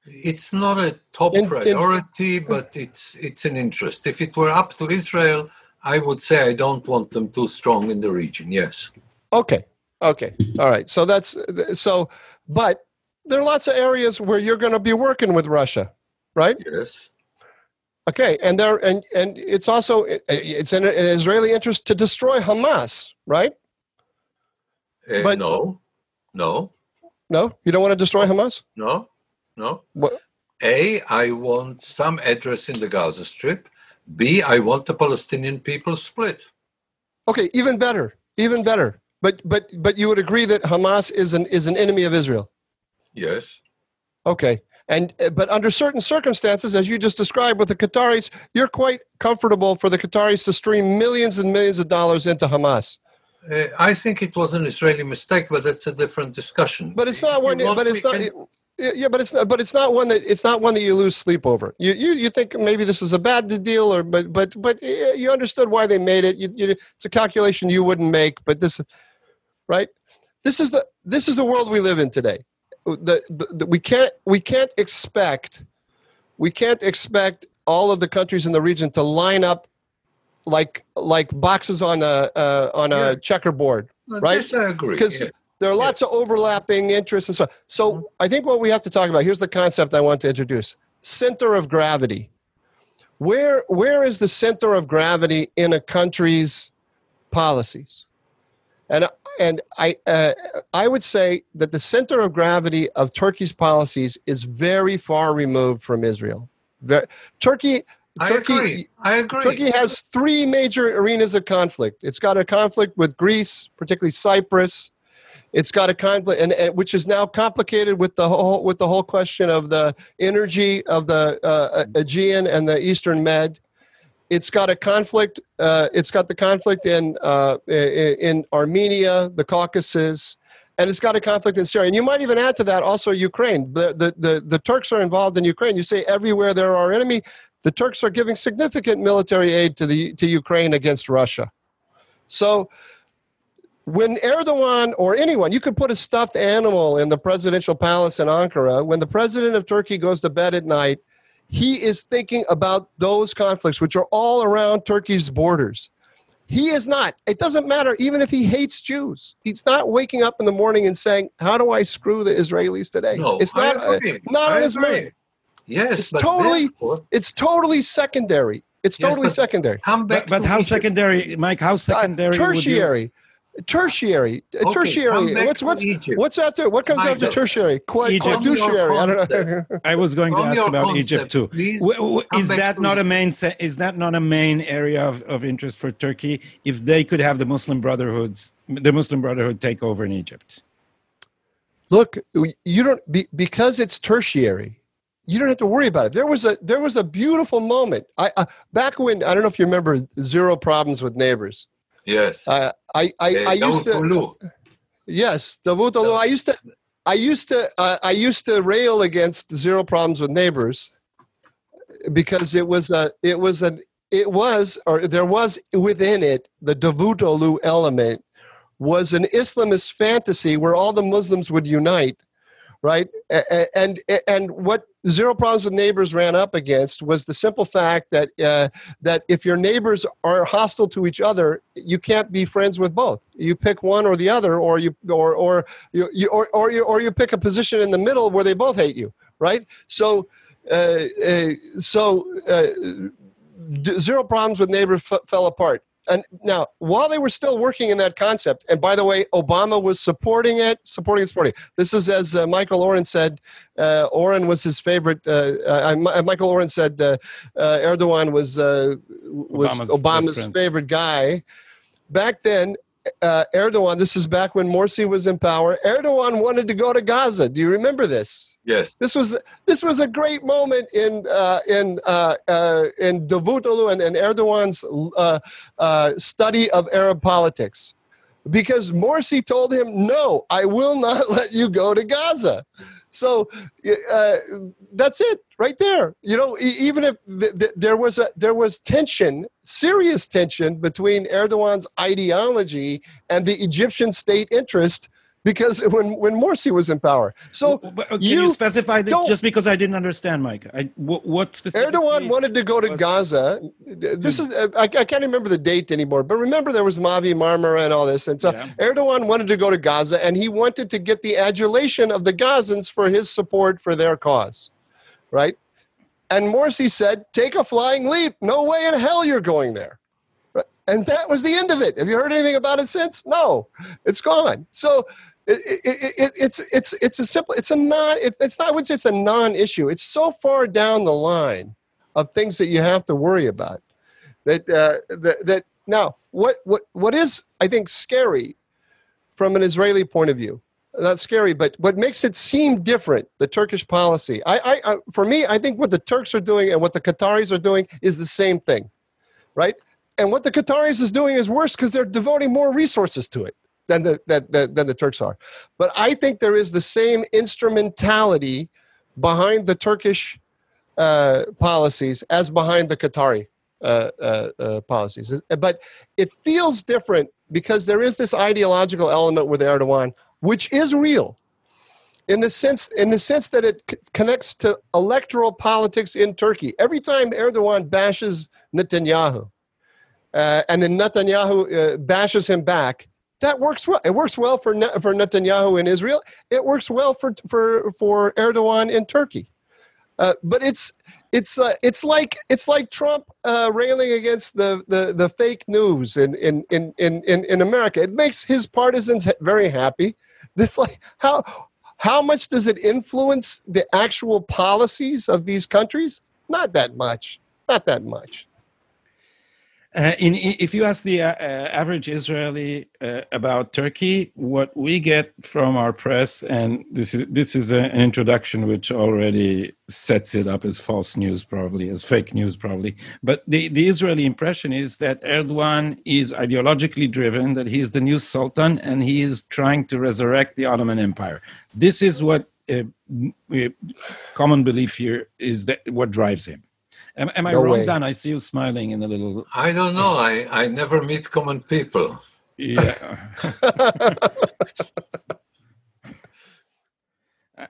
It's not a top priority, but it's an interest. If it were up to Israel, I would say I don't want them too strong in the region. Yes. Okay. All right. But there are lots of areas where you're going to be working with Russia, right? Yes. Okay, and it's also it's in an Israeli interest to destroy Hamas, right? But no. No, you don't want to destroy Hamas? No. What? A, I want some address in the Gaza Strip. B, I want the Palestinian people split. Okay, even better. But you would agree that Hamas is an enemy of Israel? Yes. Okay. But under certain circumstances, as you just described with the Qataris, you're quite comfortable for the Qataris to stream millions and millions of dollars into Hamas. I think it was an Israeli mistake, but that's a different discussion. But it's not one. But it's not. Yeah, but it's not one that you lose sleep over. You think maybe this is a bad deal, but you understood why they made it. It's a calculation you wouldn't make. But this is the world we live in today. We can't expect all of the countries in the region to line up like boxes on a checkerboard, right? This I agree. Because there are lots of overlapping interests and so on. So I think what we have to talk about, here's the concept I want to introduce: center of gravity. Where is the center of gravity in a country's policies? And I would say that the center of gravity of Turkey's policies is very far removed from Israel. Turkey. I agree. Turkey has three major arenas of conflict. It's got a conflict with Greece, particularly Cyprus. It's got a conflict, and which is now complicated with the whole question of the energy of the Aegean and the Eastern Med. It's got a conflict. It's got the conflict in Armenia, the Caucasus, and it's got a conflict in Syria. And you might even add to that also Ukraine. The Turks are involved in Ukraine. You say everywhere there are enemy. The Turks are giving significant military aid to Ukraine against Russia. So when Erdogan or anyone, you could put a stuffed animal in the presidential palace in Ankara. When the president of Turkey goes to bed at night, he is thinking about those conflicts, which are all around Turkey's borders. He is not. It doesn't matter, even if he hates Jews. He's not waking up in the morning and saying, how do I screw the Israelis today? No, it's not on his mind. Yes, it's totally secondary. It's totally secondary. But how secondary, Mike? How secondary? Tertiary. Tertiary. What's after? What comes after tertiary? Quaternary. I don't know. I was going to ask about Egypt too. Is that not a main area of interest for Turkey? If they could have the Muslim Brotherhood take over in Egypt? Look, you don't because it's tertiary. You don't have to worry about it. There was a beautiful moment. Back when, I don't know if you remember Zero Problems with Neighbors. Yes. I used to. Yes, Davutoglu. I used to rail against Zero Problems with Neighbors. because there was within it, the Davutoglu element was an Islamist fantasy where all the Muslims would unite, right? And what Zero Problems with Neighbors ran up against was the simple fact that that if your neighbors are hostile to each other, you can't be friends with both. You pick one or the other, or you pick a position in the middle where they both hate you, right? So Zero Problems with Neighbors fell apart. And now, while they were still working in that concept, and by the way, Obama was supporting it. This is, as Michael Oren said, Oren was his favorite. Michael Oren said Erdogan was Obama's favorite guy. Back then, Erdogan, this is back when Morsi was in power, Erdogan wanted to go to Gaza. Do you remember this? Yes. This was a great moment in Davutoglu and Erdogan's study of Arab politics, because Morsi told him, "No, I will not let you go to Gaza." So that's it right there. You know, even if there was tension, serious tension between Erdogan's ideology and the Egyptian state interest, because when Morsi was in power. So can you specify this? Just because I didn't understand, Mike. What specifically? Erdogan wanted to go to Gaza. This is I can't remember the date anymore, but remember there was Mavi Marmara and all this, and so Erdogan wanted to go to Gaza, and he wanted to get the adulation of the Gazans for his support for their cause, right? And Morsi said, "Take a flying leap. No way in hell you're going there." And that was the end of it. Have you heard anything about it since? No, it's gone. So it's a non-issue. It's so far down the line of things that you have to worry about that now what is, I think, scary from an Israeli point of view, not scary, but what makes it seem different, the Turkish policy. For me, I think what the Turks are doing and what the Qataris are doing is the same thing, right? And what the Qataris is doing is worse because they're devoting more resources to it than the Turks are. But I think there is the same instrumentality behind the Turkish policies as behind the Qatari policies. But it feels different because there is this ideological element with Erdogan, which is real, in the sense that it connects to electoral politics in Turkey. Every time Erdogan bashes Netanyahu, and then Netanyahu bashes him back, that works well. It works well for Netanyahu in Israel. It works well for Erdogan in Turkey. But it's like Trump railing against the fake news in America. It makes his partisans very happy. This, like, how much does it influence the actual policies of these countries? Not that much. Not that much. If you ask the average Israeli about Turkey, what we get from our press, and this is an introduction which already sets it up as false news, probably, as fake news, probably. But the Israeli impression is that Erdogan is ideologically driven, that he is the new sultan, and he is trying to resurrect the Ottoman Empire. This is what common belief here is, that what drives him. Am I wrong, Dan? I see you smiling in a little... I don't know. I never meet common people. Yeah.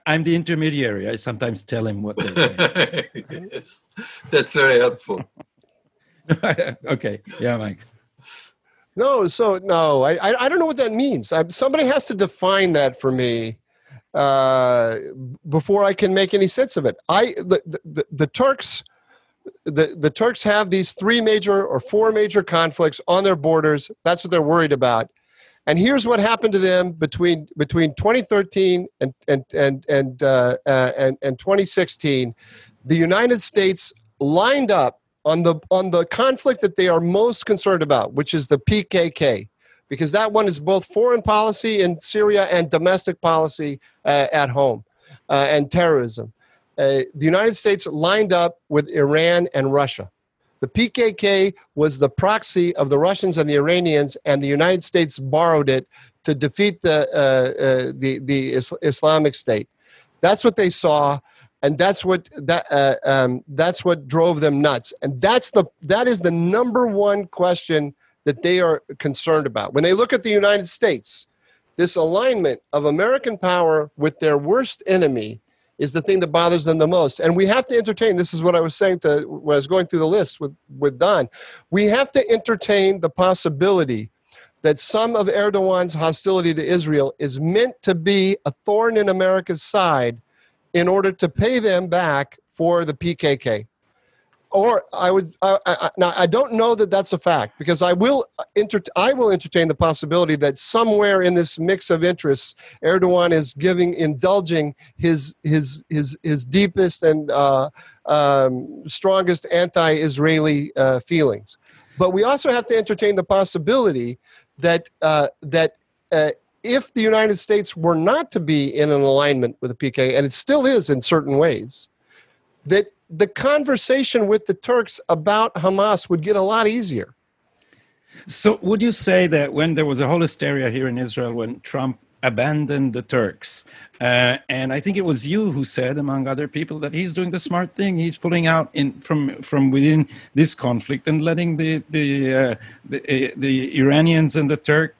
I'm the intermediary. I sometimes tell him what they're doing. Yes, that's very helpful. Okay. Yeah, Mike. No, I don't know what that means. Somebody has to define that for me before I can make any sense of it. The Turks... The Turks have these four major conflicts on their borders. That's what they're worried about. And here's what happened to them between 2013 and 2016. The United States lined up on the conflict that they are most concerned about, which is the PKK, because that one is both foreign policy in Syria and domestic policy at home, and terrorism. The United States lined up with Iran and Russia. The PKK was the proxy of the Russians and the Iranians, and the United States borrowed it to defeat the Islamic State. That's what they saw. And that's what drove them nuts. And that is the number one question that they are concerned about. When they look at the United States, this alignment of American power with their worst enemy is the thing that bothers them the most. And we have to entertain, this is what I was saying when I was going through the list with Don, we have to entertain the possibility that some of Erdogan's hostility to Israel is meant to be a thorn in America's side in order to pay them back for the PKK. Or now I don't know that that's a fact, because I will entertain the possibility that somewhere in this mix of interests, Erdogan is indulging his deepest and strongest anti-Israeli feelings. But we also have to entertain the possibility that if the United States were not to be in an alignment with the PKK, and it still is in certain ways, that the conversation with the Turks about Hamas would get a lot easier. So would you say that when there was a whole hysteria here in Israel when Trump abandoned the Turks, and I think it was you who said, among other people, that he's doing the smart thing, he's pulling out from within this conflict and letting the Iranians and the Turk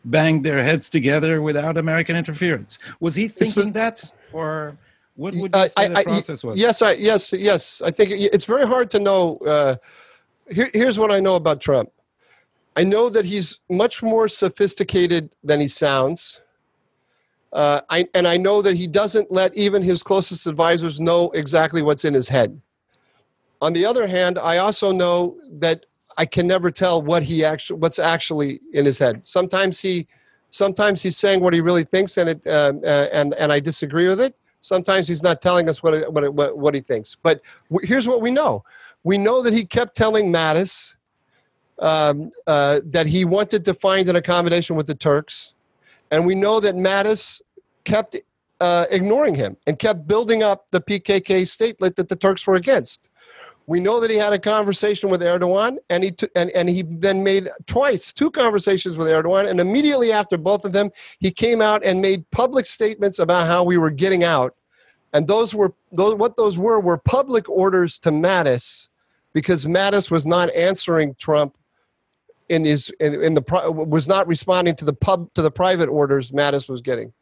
bang their heads together without American interference? Was he thinking that, or what would you say the process was? Yes. I think it's very hard to know. Here's what I know about Trump. I know that he's much more sophisticated than he sounds. I know that he doesn't let even his closest advisors know exactly what's in his head. On the other hand, I also know that I can never tell what's actually in his head. Sometimes he's saying what he really thinks, and I disagree with it. Sometimes he's not telling us what he thinks. But here's what we know. We know that he kept telling Mattis that he wanted to find an accommodation with the Turks. And we know that Mattis kept ignoring him and kept building up the PKK statelet that the Turks were against. We know that he had a conversation with Erdogan, and he then made two conversations with Erdogan, and immediately after both of them, he came out and made public statements about how we were getting out. And those were public orders to Mattis, because Mattis was not answering Trump was not responding to the private orders Mattis was getting.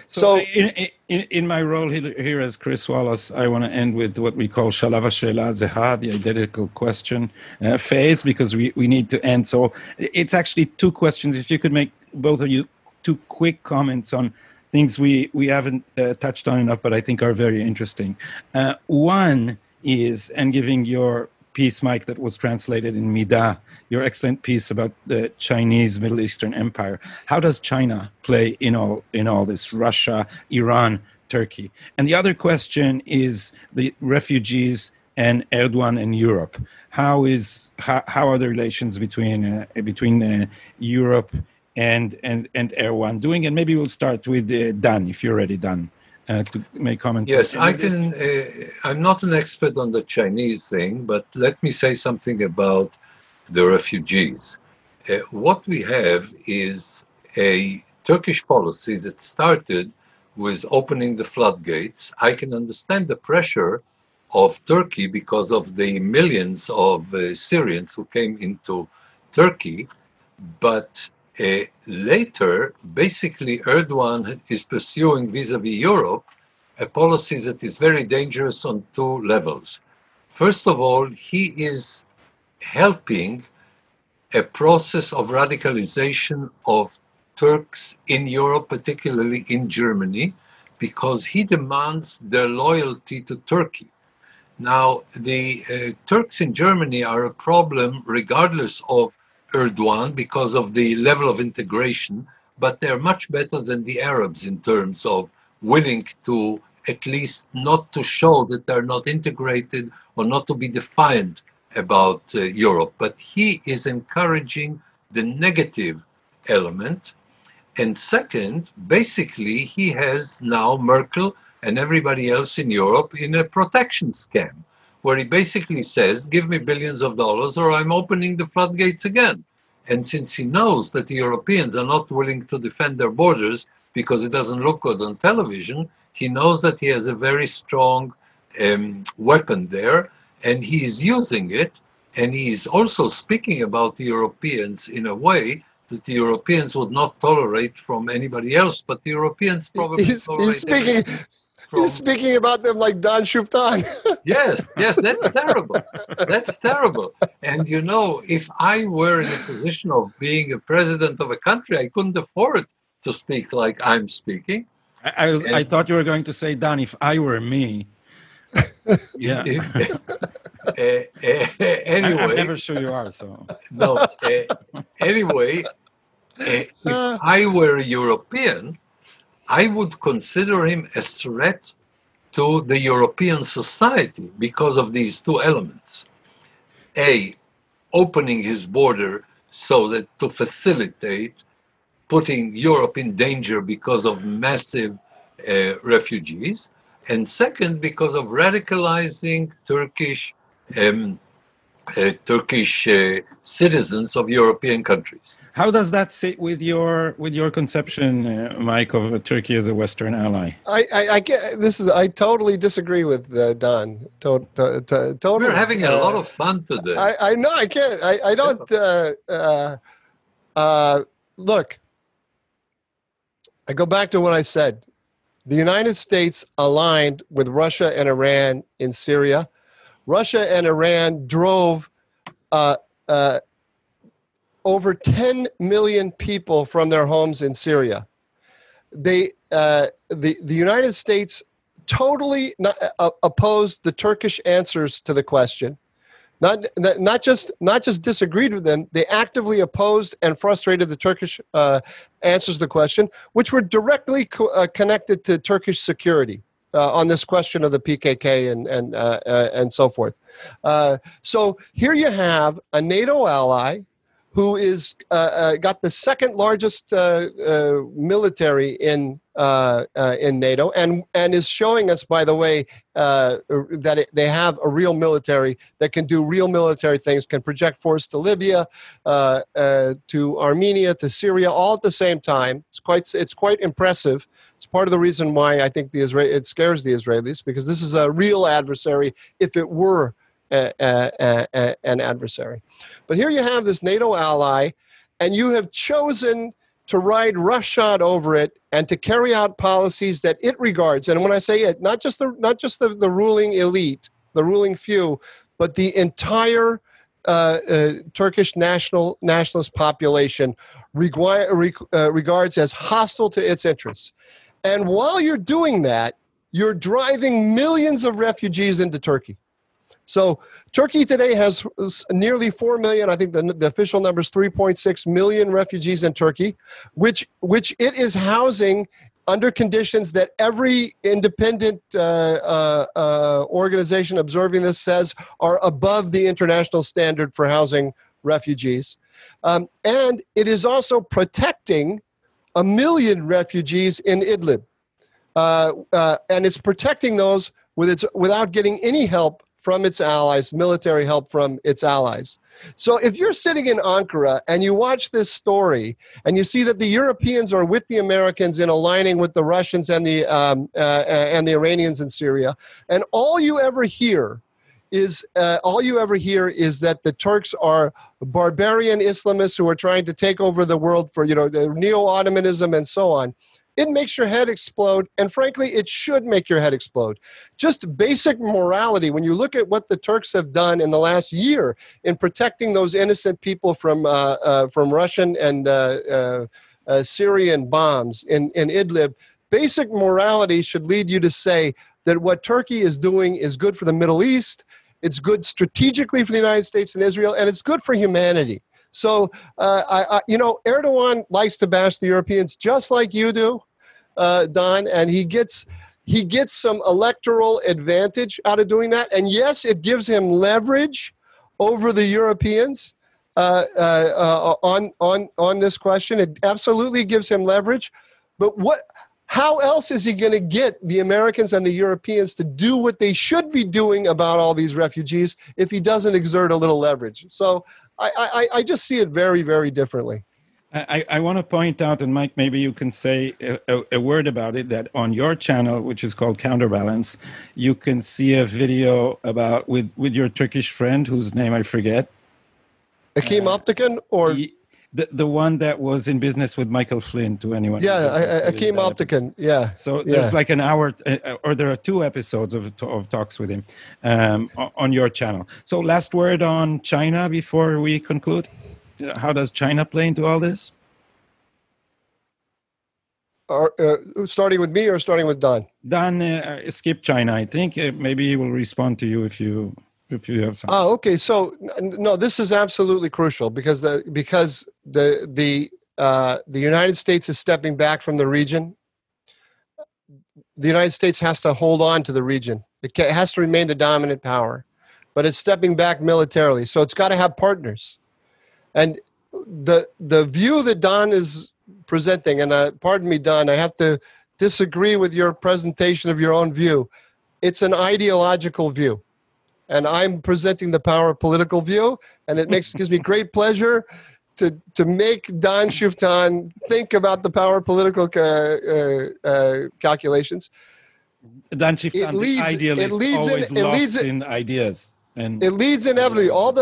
So in my role here as Chris Wallace, I want to end with what we call shalav hashela zehad, the identical question phase, because we need to end. So it's actually two questions. If you could make, both of you, two quick comments on things we haven't touched on enough, but I think are very interesting. One is, and giving your piece, Mike, that was translated in Midah, your excellent piece about the Chinese Middle Eastern Empire. How does China play in all this? Russia, Iran, Turkey. And the other question is the refugees and Erdogan and Europe. How are the relations between Europe and Erdogan doing? And maybe we'll start with Dan, if you're ready, Dan. To make comments. Yes, I can. I'm not an expert on the Chinese thing, but let me say something about the refugees. What we have is a Turkish policy that started with opening the floodgates. I can understand the pressure of Turkey because of the millions of Syrians who came into Turkey, but later, basically, Erdogan is pursuing vis-a-vis Europe a policy that is very dangerous on two levels. First of all, he is helping a process of radicalization of Turks in Europe, particularly in Germany, because he demands their loyalty to Turkey. Now, the Turks in Germany are a problem regardless of Erdogan because of the level of integration, but they're much better than the Arabs in terms of willing to at least not to show that they're not integrated or not to be defiant about Europe. But he is encouraging the negative element. And second, basically, he has now Merkel and everybody else in Europe in a protection scam, where he basically says, give me billions of dollars or I'm opening the floodgates again. And since he knows that the Europeans are not willing to defend their borders because it doesn't look good on television, he knows that he has a very strong weapon there, and he's using it. And he's also speaking about the Europeans in a way that the Europeans would not tolerate from anybody else, but the Europeans probably He's speaking about them like Don Shuftan. Yes, that's terrible. That's terrible. And you know, if I were in a position of being a president of a country, I couldn't afford to speak like I'm speaking. I thought you were going to say, Don, if I were me. Yeah. Anyway, I'm never sure you are. So no. Anyway, if I were a European, I would consider him a threat to the European society because of these two elements. A, opening his border so that to facilitate putting Europe in danger because of massive refugees. And second, because of radicalizing Turkish citizens of European countries. How does that sit with your conception, Mike, of Turkey as a Western ally? I totally disagree with Don. Totally. We're having a lot of fun today. I know. I can't. I don't. Look. I go back to what I said. The United States aligned with Russia and Iran in Syria. Russia and Iran drove over 10 million people from their homes in Syria. The United States totally opposed the Turkish answers to the question. Not just disagreed with them, they actively opposed and frustrated the Turkish answers to the question, which were directly connected to Turkish security on this question of the PKK and so forth. So here you have a NATO ally who is got the second largest military in NATO, and is showing us, by the way, that they have a real military that can do real military things, can project force to Libya, to Armenia, to Syria, all at the same time. It's quite impressive. It's part of the reason why I think it scares the Israelis, because this is a real adversary if it were an adversary. But here you have this NATO ally, and you have chosen to ride roughshod over it and to carry out policies that it regards. And when I say it, not just the ruling elite, the ruling few, but the entire Turkish nationalist population regards as hostile to its interests. And while you're doing that, you're driving millions of refugees into Turkey. So Turkey today has nearly 4 million. I think the official number is 3.6 million refugees in Turkey, which it is housing under conditions that every independent organization observing this says are above the international standard for housing refugees. And it is also protecting 1 million refugees in Idlib. And it's protecting those without getting any help from its allies, military help from its allies. So if you're sitting in Ankara and you watch this story and you see that the Europeans are with the Americans in aligning with the Russians and the Iranians in Syria, and all you ever hear is that the Turks are barbarian Islamists who are trying to take over the world for, the neo-Ottomanism and so on, it makes your head explode, and frankly, it should make your head explode. Just basic morality, when you look at what the Turks have done in the last year in protecting those innocent people from Russian and Syrian bombs in Idlib, basic morality should lead you to say that what Turkey is doing is good for the Middle East, it's good strategically for the United States and Israel, and it's good for humanity. So, Erdogan likes to bash the Europeans just like you do, Don, and he gets some electoral advantage out of doing that. And yes, it gives him leverage over the Europeans on this question. It absolutely gives him leverage. But how else is he going to get the Americans and the Europeans to do what they should be doing about all these refugees if he doesn't exert a little leverage? So I just see it very, very differently. I want to point out, and Mike, maybe you can say a word about it, that on your channel, which is called Counterbalance, you can see a video about with your Turkish friend, whose name I forget. Akim Optican, or the one that was in business with Michael Flynn, to anyone. Yeah, Akim Optican, yeah. So there's like an hour, or there are 2 episodes of talks with him on your channel. So last word on China before we conclude. How does China play into all this? Starting with me or starting with Don? Don, skip China. I think maybe he will respond to you if you have something. Oh, okay. So no, this is absolutely crucial because the United States is stepping back from the region. The United States has to hold on to the region. It has to remain the dominant power, but it's stepping back militarily. So it's got to have partners. And the view that Don is presenting, and pardon me, Don, I have to disagree with your presentation of your own view. It's an ideological view. And I'm presenting the power political view, and it gives me great pleasure to make Don Shifthan think about the power political calculations. Don Shifthan, the idealist, always lost in ideas. And it leads inevitably all of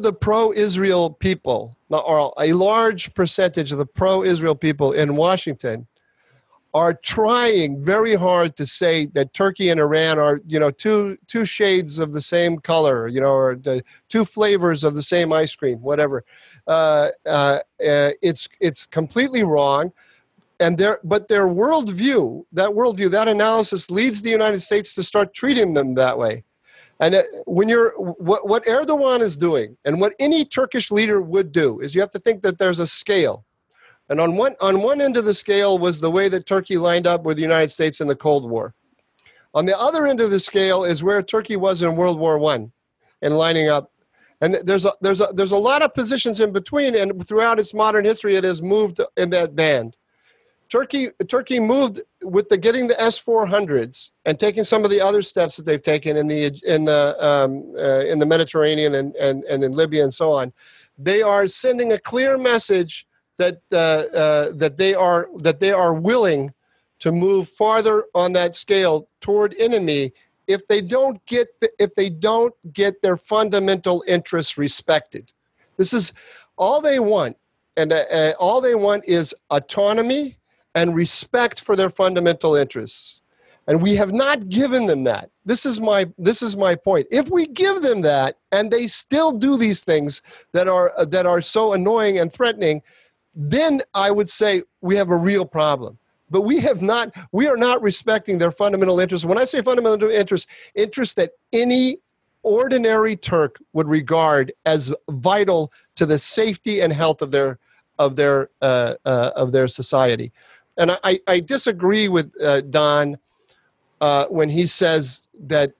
the pro-Israel people, or a large percentage of the pro-Israel people in Washington, are trying very hard to say that Turkey and Iran are, two shades of the same color, or the 2 flavors of the same ice cream, whatever. It's completely wrong. But their worldview, that analysis leads the United States to start treating them that way. And what Erdogan is doing, and what any Turkish leader would do, is you have to think that there's a scale. And on one end of the scale was the way that Turkey lined up with the United States in the Cold War. On the other end of the scale is where Turkey was in World War I, in lining up. And there's a lot of positions in between, and throughout its modern history, it has moved in that band. Turkey moved with getting the S-400s and taking some of the other steps that they've taken in the Mediterranean and in Libya and so on. They are sending a clear message that they are willing to move farther on that scale toward enemy if they don't get their fundamental interests respected. This is all they want, and all they want is autonomy and respect for their fundamental interests. And we have not given them that. This is my point. If we give them that, and they still do these things that are so annoying and threatening, then I would say we have a real problem. But we are not respecting their fundamental interests. When I say fundamental interests that any ordinary Turk would regard as vital to the safety and health of their society. And I disagree with Don when he says that,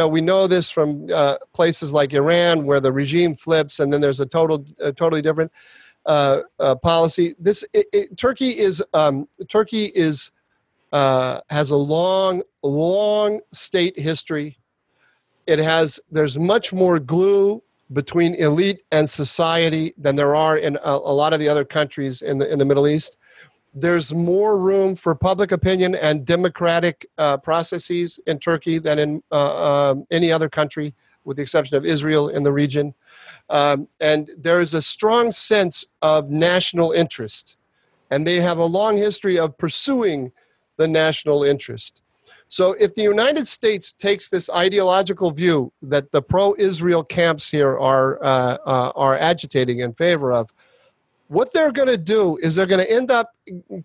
we know this from places like Iran, where the regime flips and then there's a totally different policy. Turkey has a long state history. There's much more glue between elite and society than there are in a lot of the other countries in the Middle East. There's more room for public opinion and democratic processes in Turkey than in any other country, with the exception of Israel in the region. And there is a strong sense of national interest. And they have a long history of pursuing the national interest. So if the United States takes this ideological view that the pro-Israel camps here are agitating in favor of, what they're going to do is they're going to end up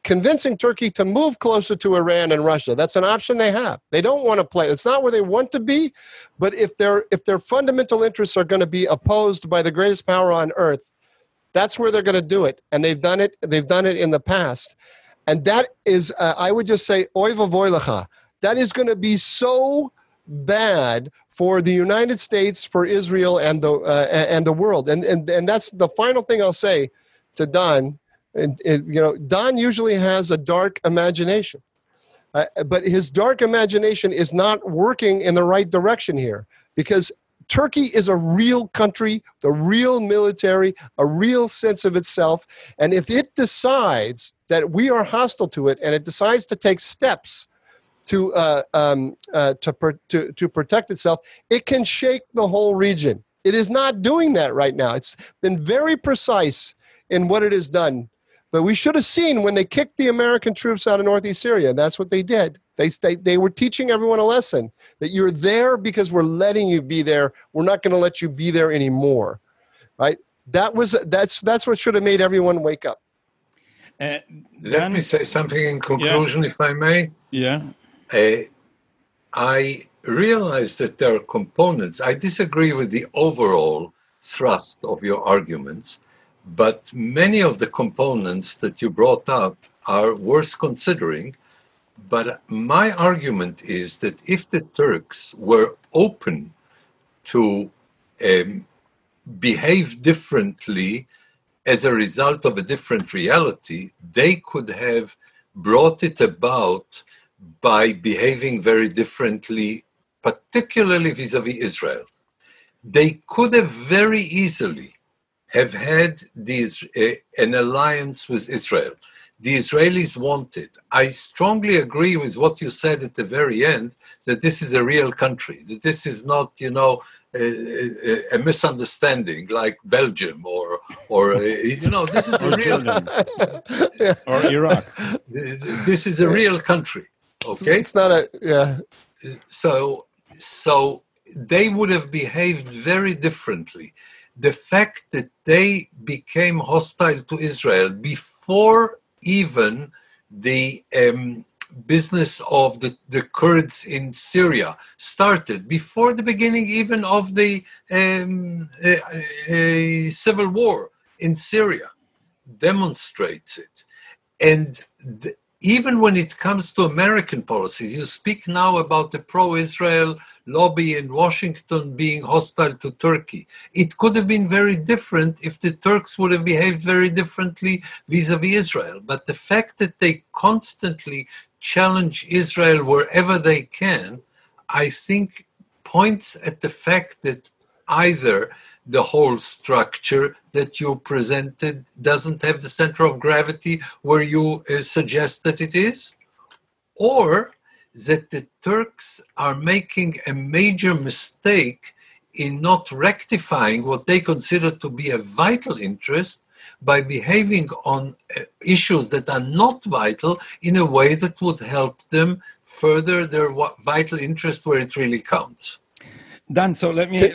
convincing Turkey to move closer to Iran and Russia. That's an option they have. They don't want to play. It's not where they want to be, but if their fundamental interests are going to be opposed by the greatest power on earth, that's where they're going to do it. And they've done it. They've done it in the past. And that is, I would just say, oy vavoy lecha. That is going to be so bad for the United States, for Israel, and the world. And that's the final thing I'll say to Don. Don usually has a dark imagination, but his dark imagination is not working in the right direction here, because Turkey is a real country, the real military, a real sense of itself. And if it decides that we are hostile to it, and it decides to take steps to protect itself, it can shake the whole region. It is not doing that right now. It's been very precise in what it has done. But we should have seen when they kicked the American troops out of northeast Syria. That's what they did. They were teaching everyone a lesson, that you're there because we're letting you be there. We're not going to let you be there anymore, right? That's what should have made everyone wake up. Let me say something in conclusion, if I may. Yeah. I realize that there are components. I disagree with the overall thrust of your arguments, but many of the components that you brought up are worth considering. But my argument is that if the Turks were open to behave differently as a result of a different reality, they could have brought it about by behaving very differently, particularly vis-a-vis Israel. They could have very easily have had an alliance with Israel. The Israelis wanted. I strongly agree with what you said at the very end, that this is a real country, that this is not, a misunderstanding like Belgium or this is a real or Iraq. This is a real country, okay? It's not So they would have behaved very differently. The fact that they became hostile to Israel before even the business of the Kurds in Syria started, before the beginning even of the civil war in Syria, demonstrates it. And even when it comes to American policy, you speak now about the pro-Israel lobby in Washington being hostile to Turkey. It could have been very different if the Turks would have behaved very differently vis-a-vis Israel. But the fact that they constantly challenge Israel wherever they can, I think points at the fact that either the whole structure that you presented doesn't have the center of gravity where you suggest that it is, or that the Turks are making a major mistake in not rectifying what they consider to be a vital interest by behaving on issues that are not vital in a way that would help them further their vital interest where it really counts. Dan, so let me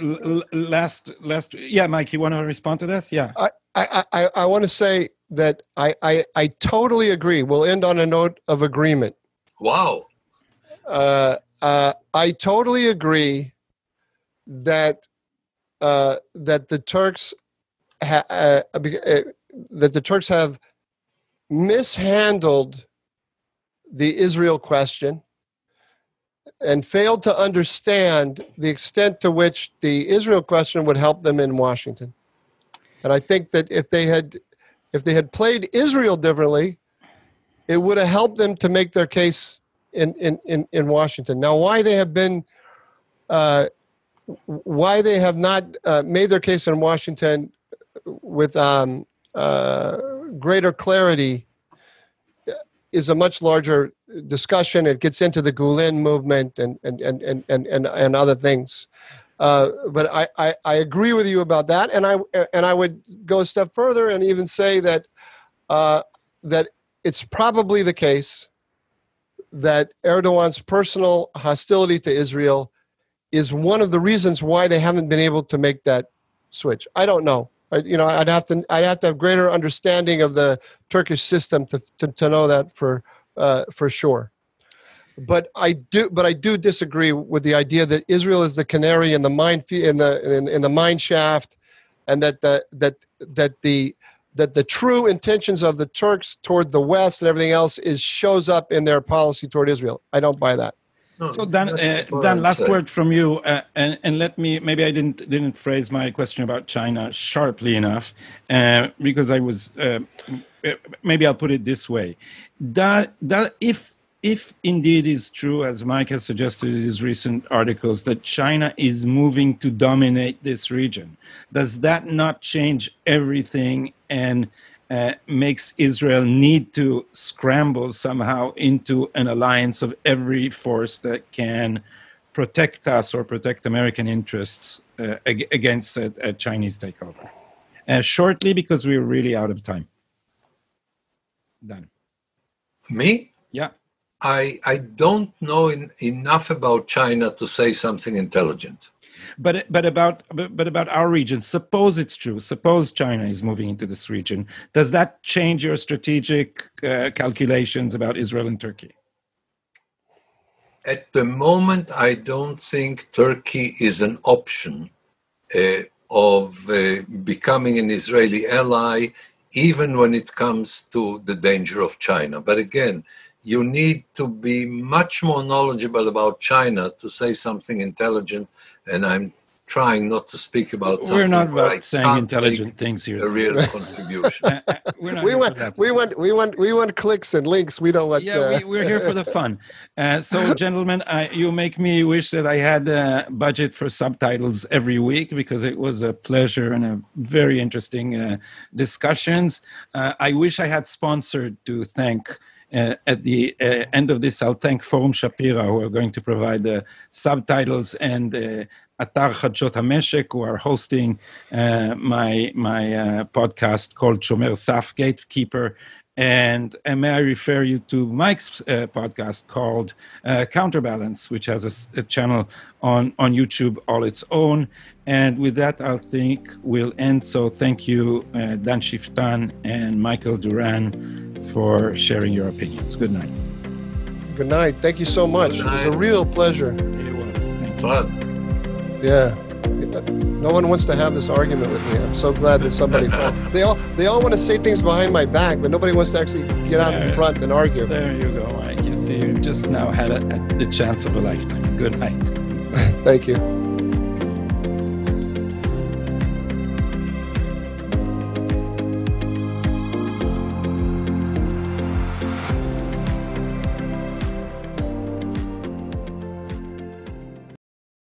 last. Yeah, Mike, you want to respond to this? Yeah. I want to say that I totally agree. We'll end on a note of agreement. Wow. I totally agree that the Turks have mishandled the Israel question and failed to understand the extent to which the Israel question would help them in Washington. And I think that if they had played Israel differently, it would have helped them to make their case in Washington. Now, why they have not made their case in Washington with greater clarity is a much larger discussion. It gets into the Gulen movement and other things. But I agree with you about that, and I would go a step further and even say that that it's probably the case that Erdogan's personal hostility to Israel is one of the reasons why they haven't been able to make that switch. I don't know. I'd have to have greater understanding of the Turkish system to know that for sure. But I do disagree with the idea that Israel is the canary in the mine shaft, and that the true intentions of the Turks toward the West and everything else shows up in their policy toward Israel. I don't buy that. So Dan, last word from you, and let me, maybe I didn't phrase my question about China sharply enough, because I was, maybe I'll put it this way: that if if indeed is true, as Mike has suggested in his recent articles, that China is moving to dominate this region, does that not change everything and makes Israel need to scramble somehow into an alliance of every force that can protect us or protect American interests against a Chinese takeover? Shortly, because we're really out of time. Done. Me? Yeah. I don't know enough about China to say something intelligent. But about our region, suppose it's true. Suppose China is moving into this region. Does that change your strategic calculations about Israel and Turkey? At the moment, I don't think Turkey is an option of becoming an Israeli ally, even when it comes to the danger of China. But again, you need to be much more knowledgeable about China to say something intelligent, and I'm trying not to speak about something. We're not about saying intelligent things here. A real contribution. We want clicks and links. We don't want. Yeah, we're here for the fun. So, gentlemen, you make me wish that I had a budget for subtitles every week, because it was a pleasure and a very interesting discussions. I wish I had sponsored to thank. At the end of this, I'll thank Forum Shapira, who are going to provide the subtitles, and Atar Chadshot HaMeshek, who are hosting my podcast called Shomer Saf, Gatekeeper. And may I refer you to Mike's podcast called Counterbalance, which has a channel on YouTube all its own. And with that, I think we'll end. So thank you, Dan Shiftán and Michael Dooran, for sharing your opinions. Good night. Good night. Thank you so much. It was a real pleasure. It was. Thank you. Fun. Yeah. No one wants to have this argument with me. I'm so glad that somebody found. They all want to say things behind my back, but nobody wants to actually get out in front and argue. There you go, Mike. You see, you've just now had the chance of a lifetime. Good night. Thank you.